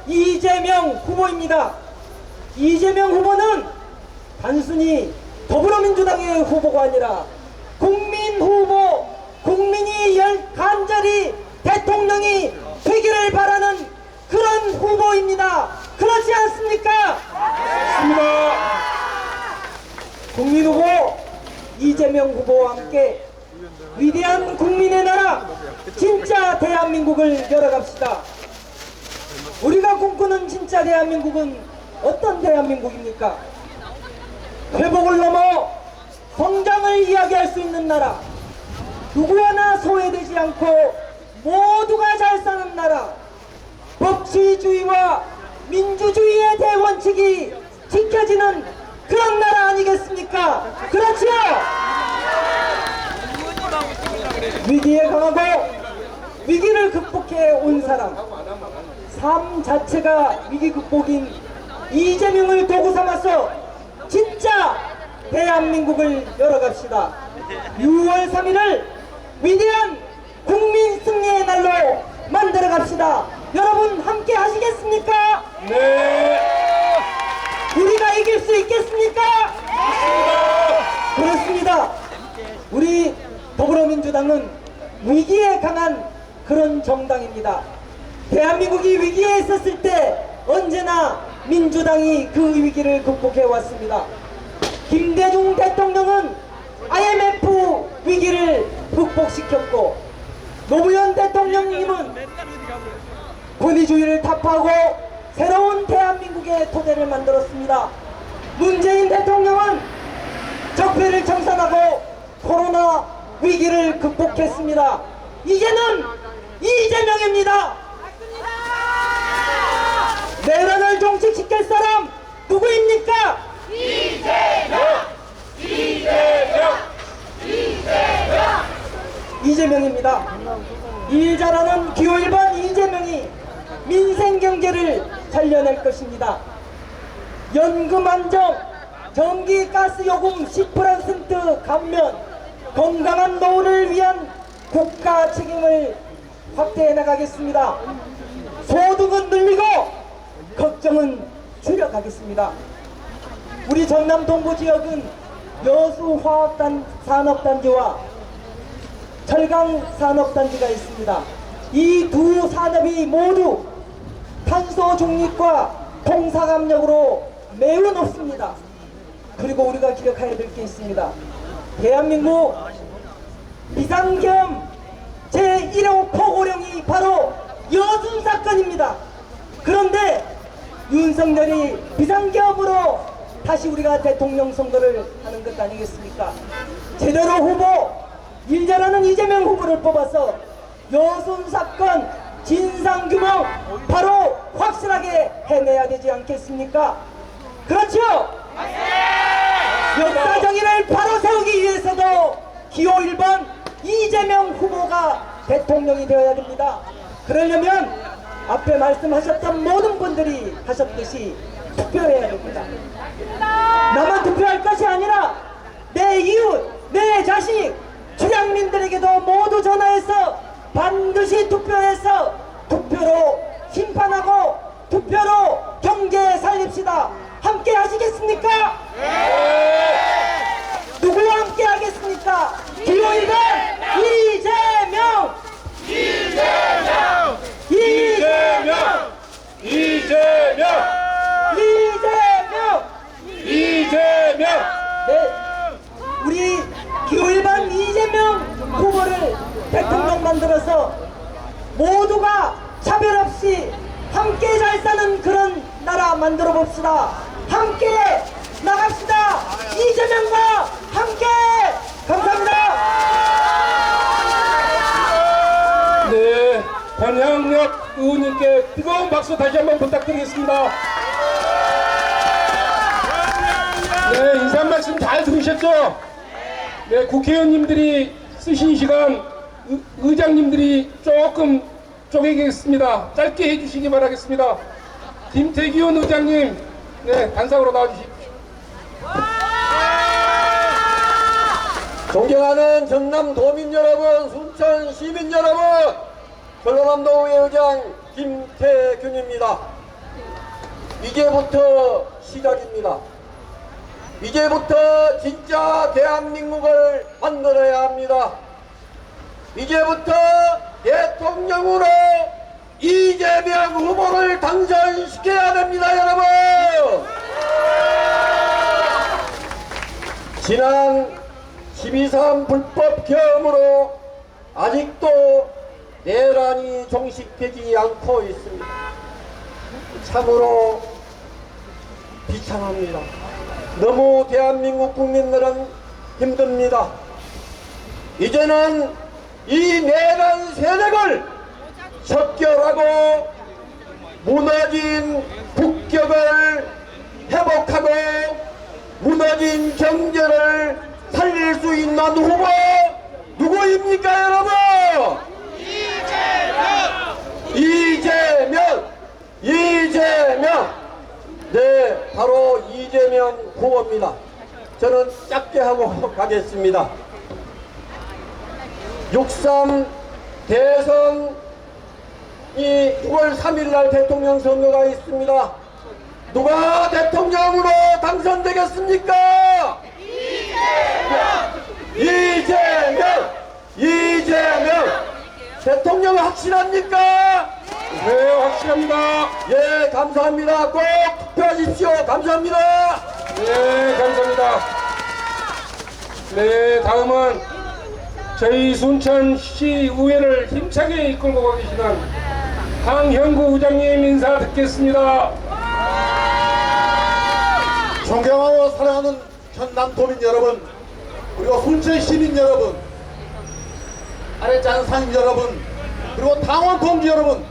이재명 후보입니다. 이재명 후보는 단순히 더불어민주당의 후보가 아니라 국민 후보, 국민이 간절히 대통령이 되기를 바라는 그런 후보입니다. 그렇지 않습니까? 맞습니다. 국민 후보 이재명 후보와 함께 위대한 국민의 나라 진짜 대한민국을 열어갑시다. 우리가 꿈꾸는 진짜 대한민국은 어떤 대한민국입니까? 회복을 넘어 성장을 이야기할 수 있는 나라, 누구 하나 소외되지 않고 모두가 잘 사는 나라, 법치주의와 민주주의의 대원칙이 지켜지는 그런 나라 아니겠습니까? 그렇죠? 위기에 강하고 위기를 극복해 온 사람, 삶 자체가 위기 극복인 이재명을 도구 삼아서 진짜 대한민국을 열어갑시다. 6월 3일을 위대한 국민 승리의 날로 만들어갑시다. 여러분 함께 하시겠습니까? 네. 우리가 이길 수 있겠습니까? 그렇습니다. 우리 더불어민주당은 위기에 강한 그런 정당입니다. 대한민국이 위기에 있었을 때 언제나 민주당이 그 위기를 극복해 왔습니다. 김대중 대통령은 IMF 위기를 극복시켰고, 노무현 대통령님은 권위주의를 타파하고 새로운 대한민국의 토대를 만들었습니다. 문재인 대통령은 적폐를 청산하고 코로나 위기를 극복했습니다. 이제는 이재명입니다. 내란을 종식시킬 사람 누구입니까? 이재명입니다. 일 잘하는 기호 1번 이재명이 민생경제를 살려낼 것입니다. 연금 안정, 전기 가스 요금 10% 감면, 건강한 노후를 위한 국가 책임을 확대해 나가겠습니다. 소득은 늘리고 걱정은 줄여가겠습니다. 우리 전남 동부 지역은 여수화학산업단지와 철강산업단지가 있습니다. 이 두 산업이 모두 탄소 중립과 통사감력으로 매우 높습니다. 그리고 우리가 기억해야 될 게 있습니다. 대한민국 비상계엄 제1호 포고령이 바로 여순 사건입니다. 그런데 윤석열이 비상계엄으로 다시 우리가 대통령 선거를 하는 것 아니겠습니까? 제대로 후보, 일 잘하는 이재명 후보를 뽑아서 여순 사건 진상규명 바로 확실하게 해내야 되지 않겠습니까? 그렇죠? 역사 정의를 바로 세우기 위해서도 기호 1번 이재명 후보가 대통령이 되어야 됩니다. 그러려면 앞에 말씀하셨던 모든 분들이 하셨듯이 투표해야 됩니다. 나만 투표할 것이 아니라 내 이웃, 내 자식, 주량민들에게도 모두 전화해서 반드시 투표해서 투표로 심판하고 투표로 경제 살립시다. 함께 하시겠습니까? 누구와 함께 하겠습니까? 기호 1번 이재명! 이재명! 네, 우리 기호 1번 이재명 후보를 대통령 만들어서 모두가 차별 없이 함께 잘 사는 그런 나라 만들어 봅시다. 함께 나갑시다. 이재명과 함께. 감사합니다. 네, 권향력 의원님께 뜨거운 박수 다시 한번 부탁드리겠습니다. 네, 인사 말씀 잘 들으셨죠? 네, 국회의원님들이 쓰신 시간 의장님들이 조금 쪼개겠습니다. 짧게 해주시기 바라겠습니다. 김태기훈 의장님, 네, 단상으로 나와주십시오. 존경하는 전남 도민 여러분, 순천 시민 여러분, 전라남도 의회의장 김태균입니다. 이제부터 시작입니다. 이제부터 진짜 대한민국을 만들어야 합니다. 이제부터 대통령으로 이재명 후보를 당선시켜야 됩니다, 여러분! 지난 12.3 불법 계엄으로 아직도 내란이 종식되지 않고 있습니다. 참으로 비참합니다. 너무 대한민국 국민들은 힘듭니다. 이제는 이 내란 세력을 척결하고 무너진 국격을 회복하고 무너진 경제를 살릴 수 있는 후보 누구입니까, 여러분? 이재명! 네, 바로 이재명 후보입니다. 저는 짧게 하고 가겠습니다. 6.3 대선이 6월 3일 날 대통령 선거가 있습니다. 누가 대통령으로 당선되겠습니까? 이재명! 대통령 확실합니까? 네, 확실합니다. 예, 감사합니다. 꼭 투표하십시오. 감사합니다. 네, 감사합니다. 네, 다음은 저희 순천시의회를 힘차게 이끌고 가고 계시는 강형구 의장님 인사 듣겠습니다. 존경하고 사랑하는 전남도민 여러분, 그리고 순천 시민 여러분, 아래짠 상인 여러분, 그리고 당원 동지 여러분,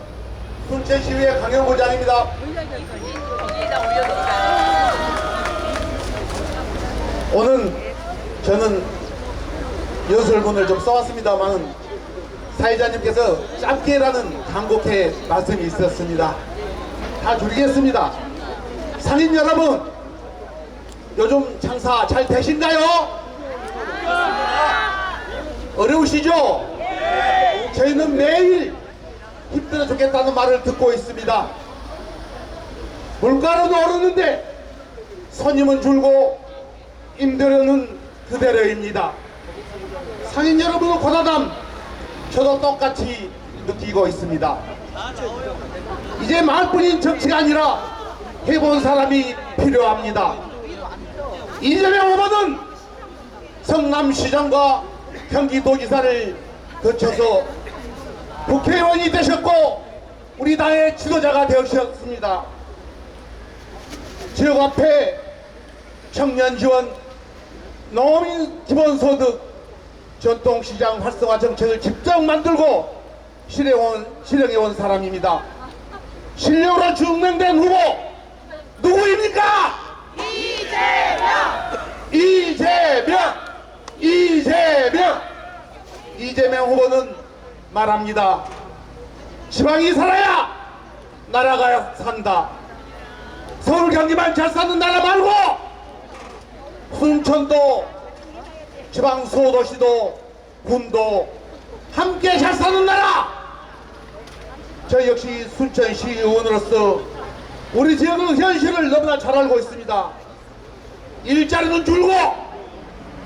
순천시의회 강형구장입니다. 오늘 저는 연설문을 좀 써왔습니다만 사회자님께서 짧게라는 간곡의 말씀이 있었습니다. 다 줄이겠습니다. 상인 여러분, 요즘 장사 잘 되신가요? 어려우시죠? 저희는 매일 힘들어 죽겠다는 말을 듣고 있습니다. 물가는 오르는데 손님은 줄고 임대료는 그대로입니다. 상인 여러분은 고다담, 저도 똑같이 느끼고 있습니다. 이제 말뿐인 정치가 아니라 해본 사람이 필요합니다. 이재명 후보는 성남시장과 경기도지사를 거쳐서 국회의원이 되셨고 우리 당의 지도자가 되셨습니다. 지역 앞에 청년 지원, 농민 기본소득, 전통시장 활성화 정책을 직접 만들고 실행해온 사람입니다. 실력으로 증명된 후보 누구입니까? 이재명 후보는 말합니다. 지방이 살아야 나라가 산다. 서울 경기만 잘 사는 나라 말고 순천도 지방 소도시도 군도 함께 잘 사는 나라. 저 역시 순천시 의원으로서 우리 지역의 현실을 너무나 잘 알고 있습니다. 일자리는 줄고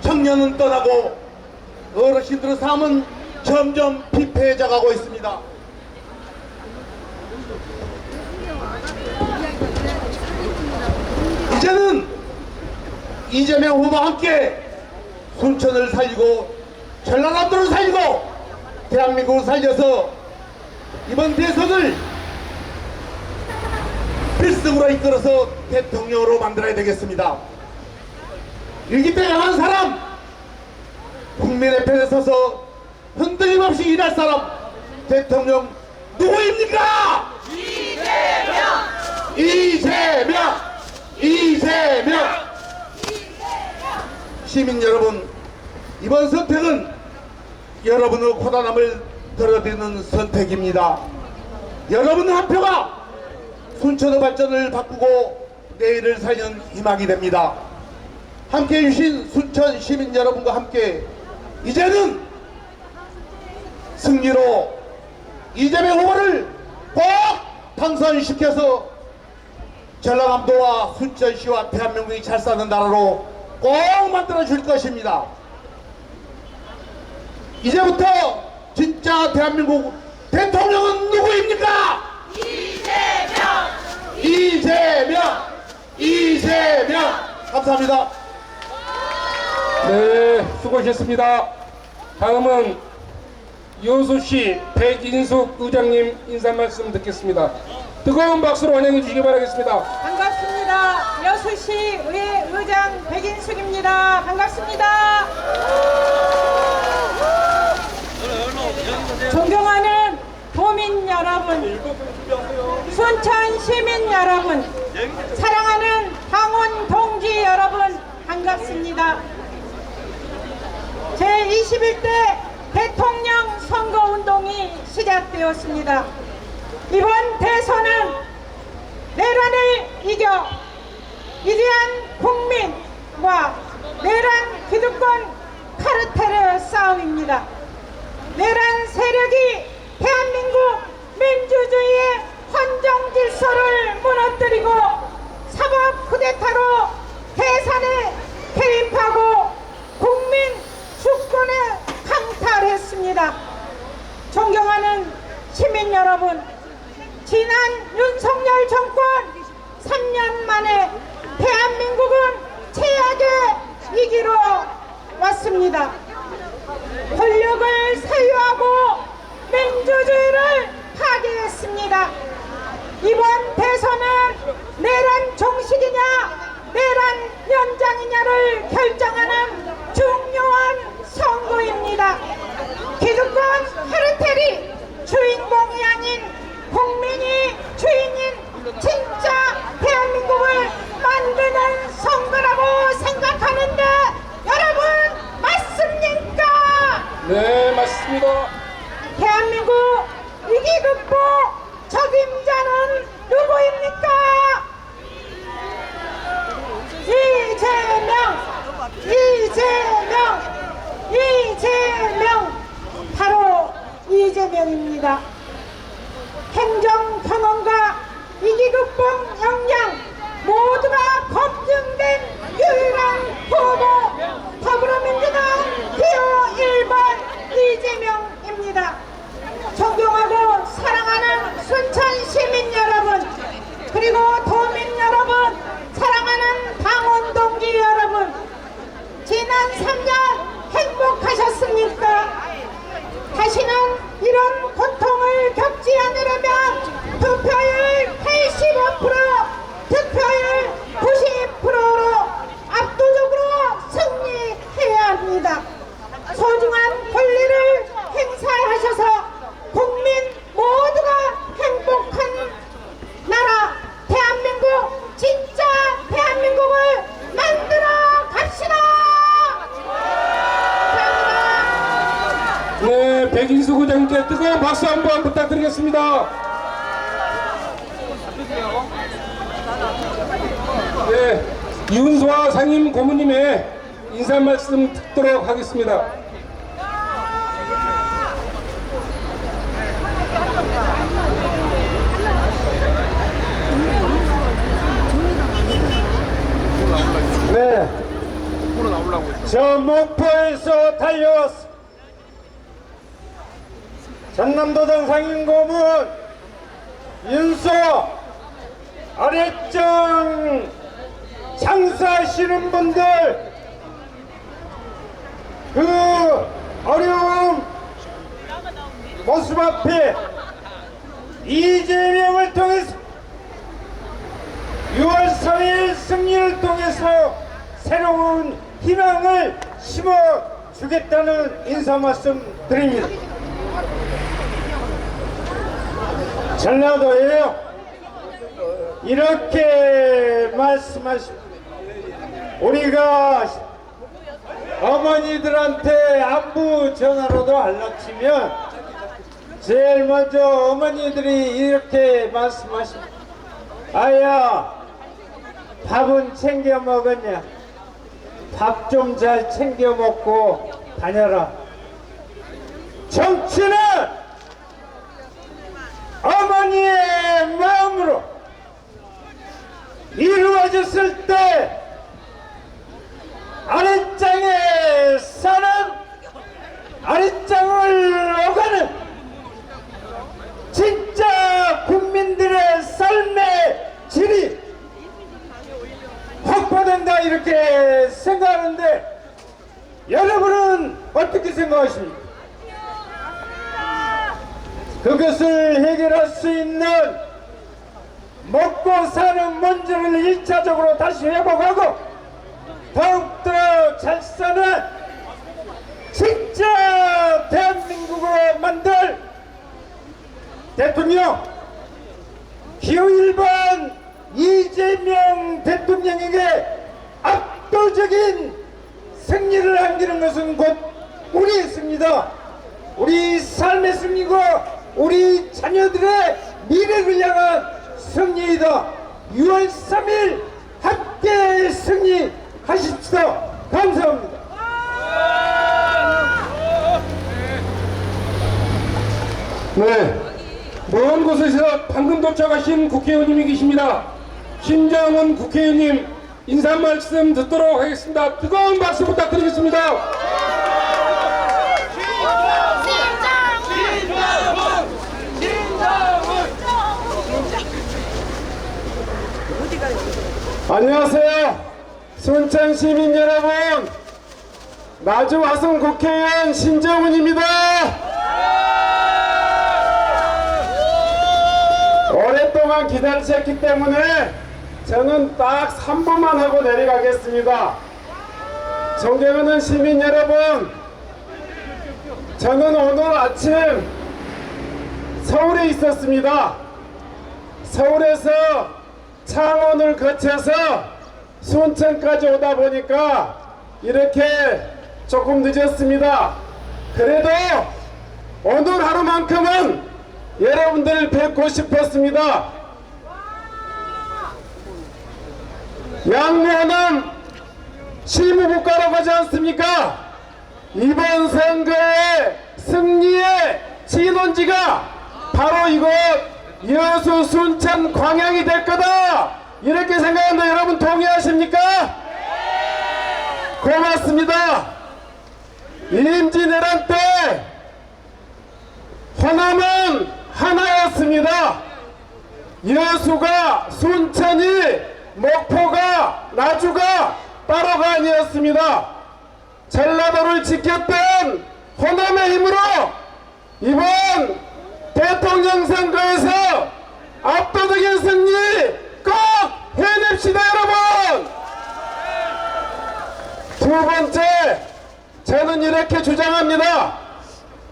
청년은 떠나고 어르신들의 삶은 점점 피폐해져 가고 있습니다. 이제는 이재명 후보와 함께 순천을 살리고 전라남도를 살리고 대한민국을 살려서 이번 대선을 필승으로 이끌어서 대통령으로 만들어야 되겠습니다. 일기 때 강한 사람, 국민의 편에 서서 흔들림 없이 일할 사람, 대통령 누구입니까? 이재명! 시민 여러분, 이번 선택은 여러분의 고단함을 덜어드리는 선택입니다. 여러분의 한 표가 순천의 발전을 바꾸고 내일을 살리는 희망이 됩니다. 함께해 주신 순천 시민 여러분과 함께 이제는 승리로 이재명 후보를 꼭 당선시켜서 전라남도와 순천시와 대한민국이 잘 사는 나라로 꼭 만들어 줄 것입니다. 이제부터 진짜 대한민국 대통령은 누구입니까? 이재명! 감사합니다. 네, 수고하셨습니다. 다음은 여수시 백인숙 의장님 인사 말씀 듣겠습니다. 뜨거운 박수로 환영해 주시기 바라겠습니다. 반갑습니다. 여수시 의회 의장 백인숙입니다. 반갑습니다. 존경하는 도민 여러분, 순천 시민 여러분, 사랑하는 방원 동지 여러분, 반갑습니다. 제21대 대통령 선거운동이 시작되었습니다. 이번 대선은 내란을 이겨 위대한 국민과 내란 기득권 카르텔의 싸움입니다. 내란 세력이 대한민국 민주주의의 헌정 질서를 무너뜨리고 사법 쿠데타로 대선에 개입하고 국민 주권을 강탈했습니다. 존경하는 시민 여러분, 지난 윤석열 정권 3년 만에 대한민국은 최악의 위기로 왔습니다. 권력을 사유하고 민주주의를 파괴했습니다. 이번 대선은 내란 종식이냐 내란 연장이냐를 결정하는 중요한 선거입니다. 기득권 카르텔이 주인공이 아닌 국민이 주인인 진짜 대한민국을 만드는 선거라고 생각하는데 여러분 맞습니까? 네, 맞습니다. 대한민국 위기 극복 적임자는 누구입니까? 이재명 바로 이재명입니다. 행정 경험과 위기 극복 역량 모두가 검증된 유일한 후보 더불어민주당 기호 1번 이재명입니다. 존경하고 사랑하는 순천 시민 여러분, 그리고 도민 여러분, 사랑하는 방원 동지 여러분, 지난 3년 행복하셨습니까? 다시는 이런 고통을 겪지 않으려면 투표율 85%, 득표율 90%로 압도적으로 승리해야 합니다. 소중한 권리를 행사하셔서 국민 모두가 행복한 나라 대한민국, 진짜 대한민국을 만들어 갑시다. 감사합니다. 네, 백인숙 의장님께 뜨거운 박수 한번 부탁드리겠습니다. 네, 이훈소와 상임 고모님의 인사 말씀 듣도록 하겠습니다. 네, 저 목포에서 달려왔어. 전남도당 상임고문 윤소 아래쪽 장사하시는 분들, 그 어려운 모습 앞에 이재명을 통해서 6월 4일 승리를 통해서 새로운 희망을 심어주겠다는 인사 말씀 드립니다. 전라도에요, 이렇게 말씀하십니다. 우리가 어머니들한테 안부 전화로도 알려치면 제일 먼저 어머니들이 이렇게 말씀하십니다. 아야, 밥은 챙겨 먹었냐? 밥 좀 잘 챙겨 먹고 다녀라. 정치는 어머니의 마음으로 섰을 때 아랫장에 사는 아랫장을 오가는 진짜 국민들의 삶의 질이 확보된다 이렇게 생각하는데 여러분은 어떻게 생각하십니까? 그것을 해결할 수 있는 먹고 사는 문제를 1차적으로 다시 회복하고 더욱더 잘 사는 진짜 대한민국으로 만들 대통령 기호 1번 이재명 대통령에게 압도적인 승리를 안기는 것은 곧 우리의 승리다. 우리 삶의 승리고 우리 자녀들의 미래를 향한 승리이다. 6월 3일 함께 승리하십시다. 감사합니다. 네, 먼 곳에서 방금 도착하신 국회의원님이 계십니다. 신장훈 국회의원님 인사 말씀 듣도록 하겠습니다. 뜨거운 박수 부탁드리겠습니다. 안녕하세요. 순천 시민 여러분, 마주 화성 국회의원 신정훈입니다. 오랫동안 기다리셨기 때문에 저는 딱 3분만 하고 내려가겠습니다. 존경하는 시민 여러분, 저는 오늘 아침 서울에 있었습니다. 서울에서 창원을 거쳐서 순천까지 오다 보니까 이렇게 조금 늦었습니다. 그래도 오늘 하루만큼은 여러분들을 뵙고 싶었습니다. 양호남 실무국가라고 하지 않습니까? 이번 선거의 승리의 진원지가 바로 이곳 여수 순천 광양이 될 거다 이렇게 생각하는데 여러분 동의하십니까? 고맙습니다. 임진왜란 때 호남은 하나였습니다. 여수가 순천이 목포가 나주가 따로가 아니었습니다. 전라도를 지켰던 호남의 힘으로 이번 대통령 선거에서 압도적인 승리 꼭 해냅시다 여러분. 두 번째, 저는 이렇게 주장합니다.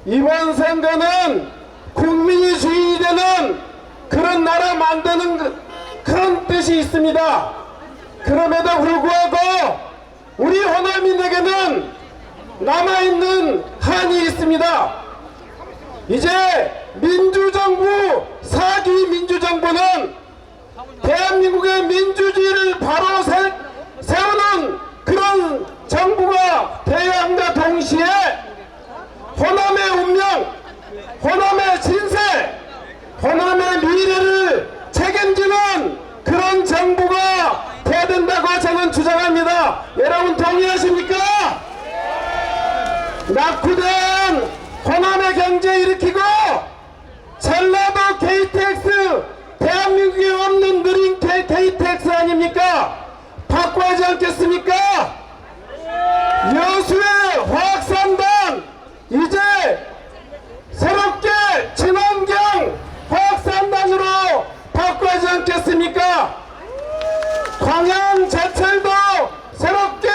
이번 선거는 국민이 주인이 되는 그런 나라 만드는 그런 뜻이 있습니다. 그럼에도 불구하고 우리 호남인에게는 남아있는 한이 있습니다. 이제 민주정부, 사기 민주정부는 대한민국의 민주주의를 바로 세우는 그런 정부가 되어야 함과 동시에 호남의 운명, 호남의 진세, 호남의 미래를 책임지는 그런 정부가 돼야 된다고 저는 주장합니다. 여러분 동의하십니까? 낙후된 호남의 경제 일으키고 전라도 KTX 대한민국에 없는 느린 KTX 아닙니까? 바꿔야지 않겠습니까? 여수의 화학산단 이제 새롭게 친환경 화학산단으로 바꿔야지 않겠습니까? 광양 제철도 새롭게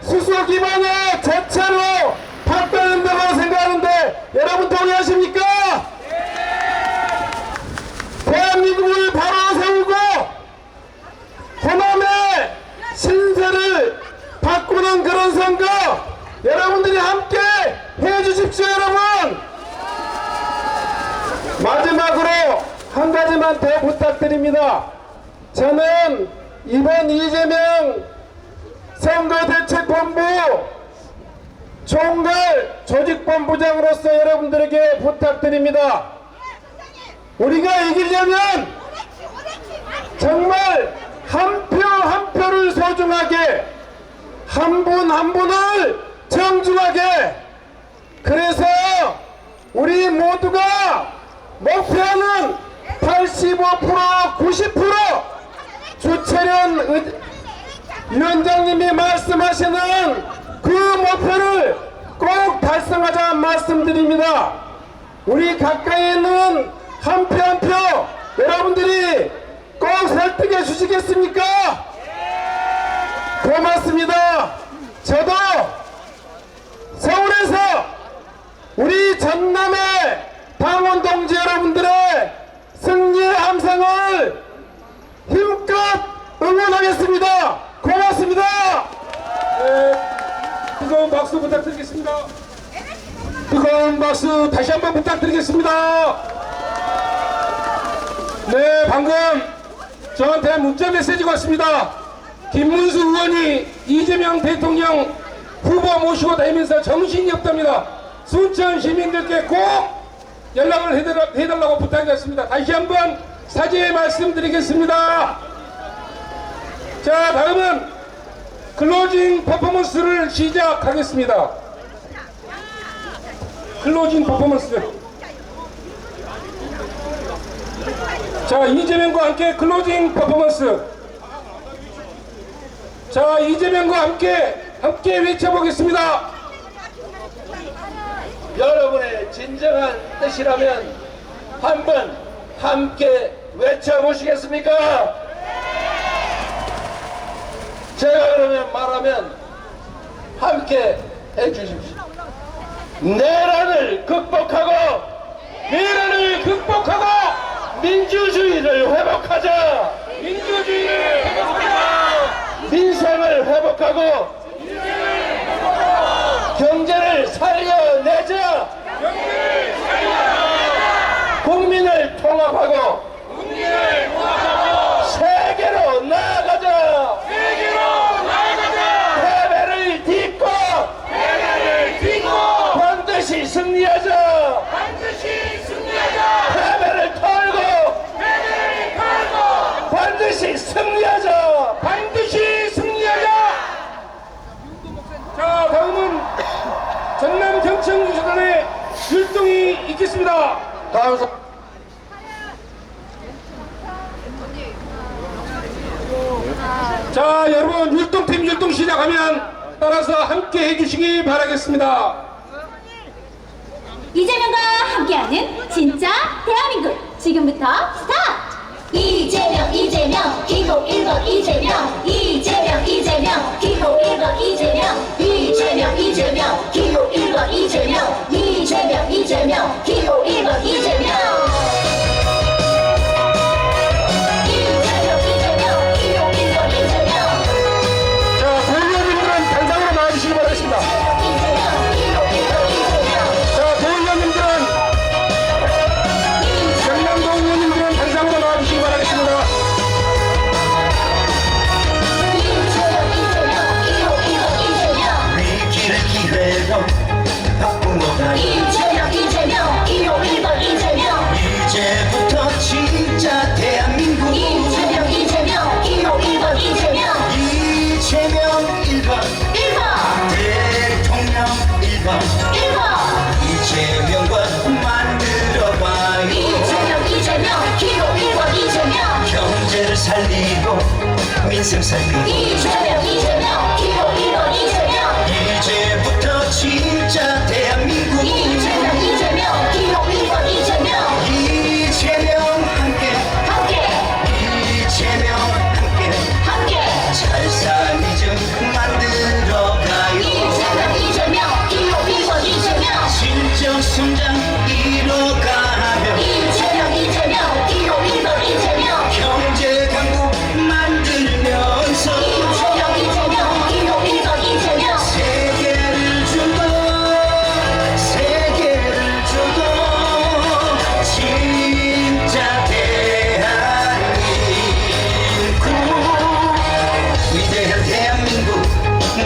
수소 기반의 제철로 바꿔야 된다고 생각하는데 여러분 동의하십니까? 대한민국을 바로 세우고 호남의 신세를 바꾸는 그런 선거 여러분들이 함께 해주십시오 여러분. 마지막으로 한 가지만 더 부탁드립니다. 저는 이번 이재명 선거대책본부 총괄 조직본부장으로서 여러분들에게 부탁드립니다. 우리가 이기려면 정말 한 표 한 표 정중하게 한 분 한 분을 정중하게, 그래서 우리 모두가 목표는 85% 90% 주철현 위원장님이 말씀하시는 그 목표를 꼭 달성하자 말씀드립니다. 우리 가까이 있는 한 표 한 표 여러분들이 꼭 설득해 주시겠습니까? 고맙습니다. 저도 서울에서 우리 전남의 당원 동지 여러분들의 승리의 함성을 힘껏 응원하겠습니다. 고맙습니다. 뜨거운 박수 부탁드리겠습니다. 뜨거운 박수 다시 한번 부탁드리겠습니다. 네, 방금 저한테 문자 메시지가 왔습니다. 김문수 의원이 이재명 대통령 후보 모시고 다니면서 정신이 없답니다. 순천 시민들께 꼭 연락을 해달라고 부탁드렸습니다. 다시 한번 사죄의 말씀드리겠습니다. 자, 다음은 클로징 퍼포먼스를 시작하겠습니다. 클로징 퍼포먼스. 자, 이재명과 함께 클로징 퍼포먼스. 자, 이재명과 함께 외쳐보겠습니다. 여러분의 진정한 뜻이라면 한번 함께 외쳐보시겠습니까? 제가 그러면 말하면 함께 해주십시오. 내란을 극복하고 민주주의를 회복하자. 민생을 회복하고 경제를 살려내자. 국민을 통합하고 세계로 나아가자. 패배를 딛고 반드시 승리하자. 패배를 털고 반드시 승리하자. 자, 다음은 전남 경청유소단의 율동이 있겠습니다. 다음 자, 여러분 율동팀 율동 시작하면 따라서 함께 해주시기 바라겠습니다. 이재명과 함께하는 진짜 대한민국 지금부터 스타트! 이재명 기호 1번 이재명 기호 1번 이재명 기호 1번 이재명 기호 1번 이재명 자, 도의원님들은 단상으로 나와주시기 바라겠습니다. 자, 도의원님들은 경남도 의원님들은 단상으로 나와주시기 바라겠습니다. 위기를 기회로 바꾸어가 이재명 기호 1번 이재명 이제부터 진짜 대한민국 이재명 기호 1번 이재명 이재명 1번 1번 대통령 1번 1번 이재명과 만들어봐요 이재명 기호 1번 이재명 경제를 살리고 민생 살리고 이재명 기호 1번 이재명 이제부터 진짜 대한민국 이재명 기호 1번 이재명 이재명 함께 이재명 함께 잘 사는 좀 만들어가요 이재명 기호 1번 이재명 진정 성장 이뤄가며 이재명 기호 1번 이재명 경제 강국 만들면서 이재명 기호 1번 이재명 세계를 주도 진짜 대한민국 위대한 대한민국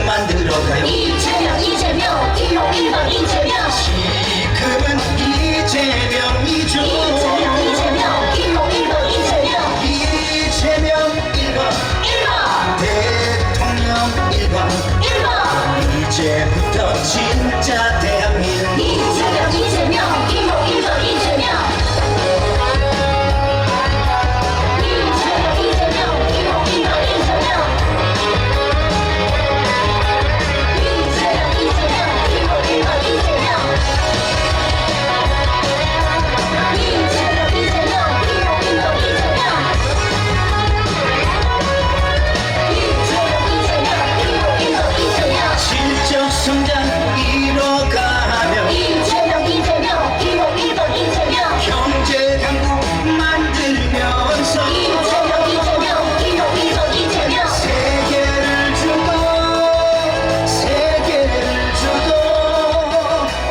만들어가요 이재명 기호 1번 이재명 지금은 이재명이죠 이재명 기호 1번 이재명 이재명 1번 1번 대통령 1번 1번 이제부터 진짜 대한민국 이재명 이재명 기호 1번 이재명 이재명 이재명 기호 1번 이재명 이재명 이재명 기호 1번 이재명 이재명 이재명 기호 1번 이재명 실적 성장 이뤄가며 이재명 이재명 기호 1번 이재명 경제 강국 만들면서 이재명 이재명 기호 1번 이재명 세계를 주도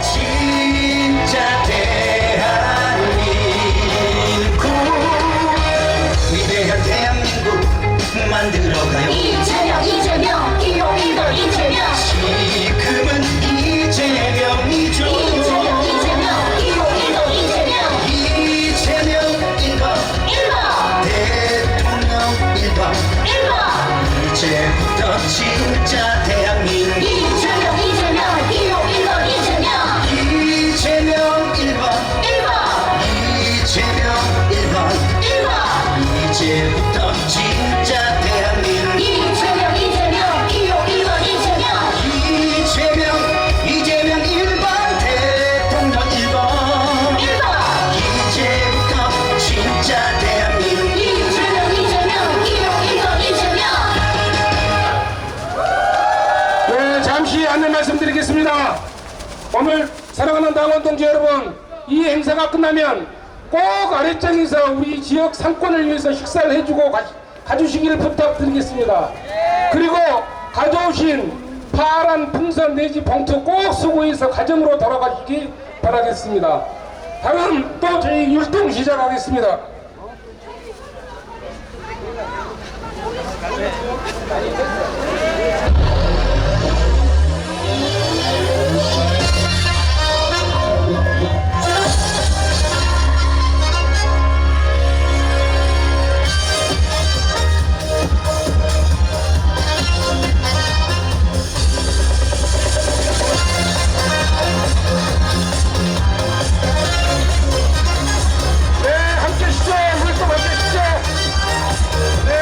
진짜 대한민국 위대한 대한민국 만들어가요 이재명 이재명 기호 1번 이재명 지금은 이재명이죠 이재명 이재명 기호 1번 이재명 이재명 1번 1번 대통령 1번 1번 이제부터 진짜 대한민국 이재명 이재명 기호 1번 이재명 이재명 1번 1번 이재명 1번 1번 이제부터 진짜 대한민국 이재명 이재명 기호 1번 이재명 이재명 1번 대통령 1번 1번 이제부터 진짜 대한민국 이재명 이재명 기호 1번 이재명 네, 잠시 안내 말씀드리겠습니다. 오늘 사랑하는 당원 동지 여러분, 이 행사가 끝나면 꼭 아랫장에서 우리 지역 상권을 위해서 식사를 해주고 가주시기를 부탁드리겠습니다. 그리고 가져오신 파란 풍선 내지 봉투 꼭 수거해서 가정으로 돌아가시기 바라겠습니다. 다음 또 저희 율동 시작하겠습니다. 네, 함께 쉬죠. 율동 함께 쉬죠. 네.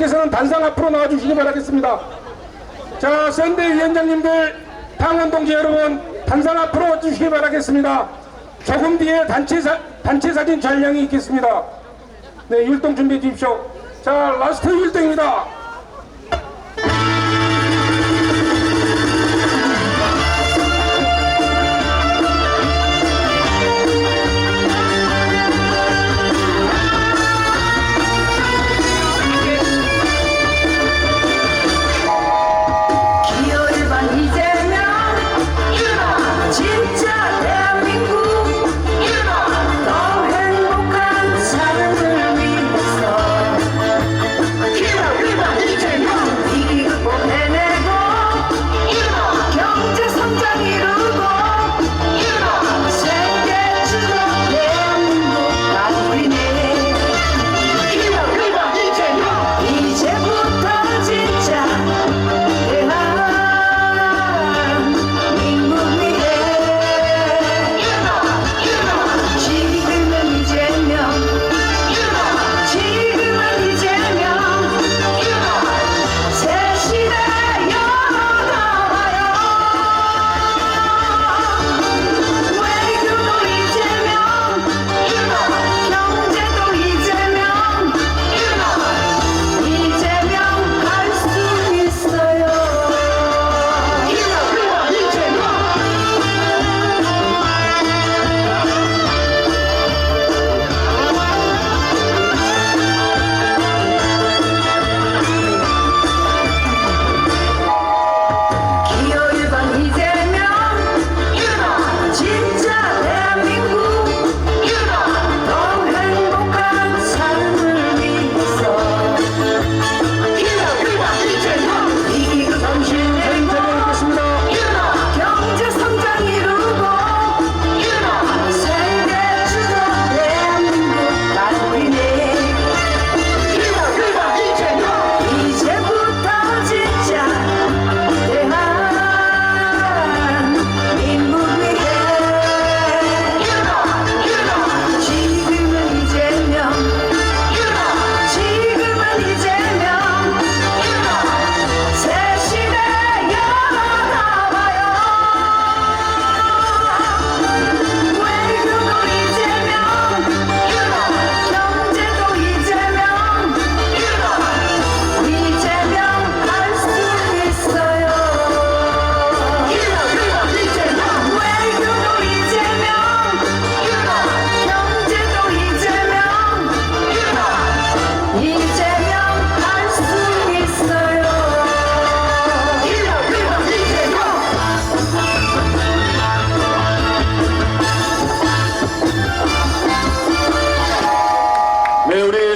위원장님께서는 단상 앞으로 나와주시기 바라겠습니다. 자, 선대 위원장님들, 당원 동지 여러분, 단상 앞으로 와주시기 바라겠습니다. 조금 뒤에 단체 사진 촬영이 있겠습니다. 네, 율동 준비해 주십시오. 자, 라스트 율동입니다.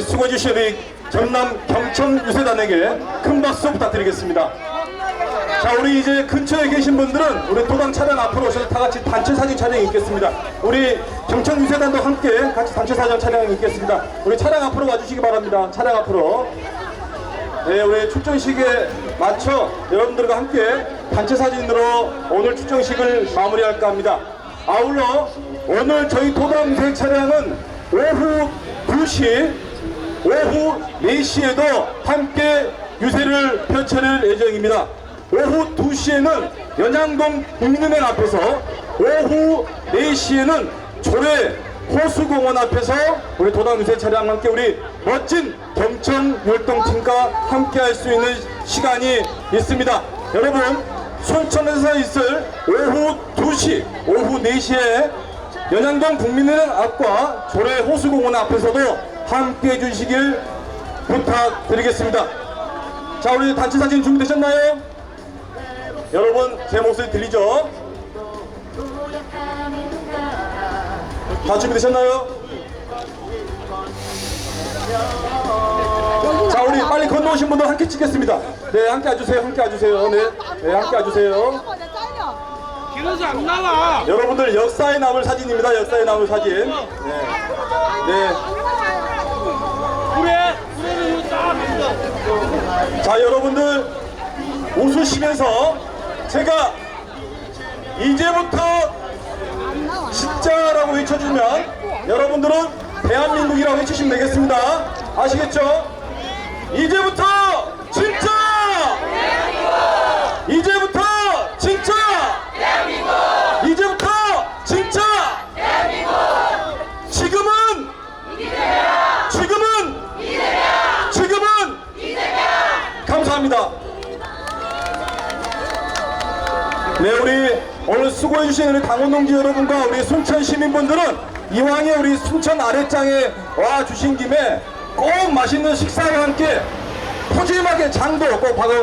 수고해주신 우리 전남 경청 유세단에게 큰 박수 부탁드리겠습니다. 자, 우리 이제 근처에 계신 분들은 우리 도당 차량 앞으로 오셔서 다 같이 단체 사진 촬영이 있겠습니다. 우리 경청 유세단도 함께 같이 단체 사진 촬영이 있겠습니다. 우리 차량 앞으로 와주시기 바랍니다. 차량 앞으로. 네, 우리 출정식에 맞춰 여러분들과 함께 단체 사진으로 오늘 출정식을 마무리할까 합니다. 아울러 오늘 저희 도당 유세 차량은 오후 2시, 오후 4시에도 함께 유세를 펼칠 예정입니다. 오후 2시에는 연양동 국민은행 앞에서, 오후 4시에는 조례 호수공원 앞에서 우리 도당 유세 차량과 함께 우리 멋진 경청 율동팀과 함께 할 수 있는 시간이 있습니다. 여러분, 순천에서 있을 오후 2시, 오후 4시에 연양동 국민은행 앞과 조례 호수공원 앞에서도 함께 해주시길 부탁드리겠습니다. 자, 우리 단체 사진 준비되셨나요? 여러분, 제 목소리 들리죠? 다 준비되셨나요? 자, 우리 빨리 건너오신 분들 함께 찍겠습니다. 네, 함께 와주세요. 함께 와주세요. 네, 네, 함께 와주세요. 길어서 안 나와. 여러분들 역사에 남을 사진입니다. 역사에 남을 사진. 네. 네. 그래 딱. 자, 여러분들 웃으시면서 제가 이제부터 진짜라고 외쳐주면 여러분들은 대한민국이라고 외치시면 되겠습니다. 아시겠죠? 이제부터 진짜 이제부터 진짜 이제부터 진짜 지금은 감사합니다. 네, 우리 오늘 수고해주신 우리 강원동지 여러분과 우리 순천 시민분들은 이왕에 우리 순천 아랫장에 와 주신 김에 꼭 맛있는 식사와 함께 푸짐하게 장도 꼭 받아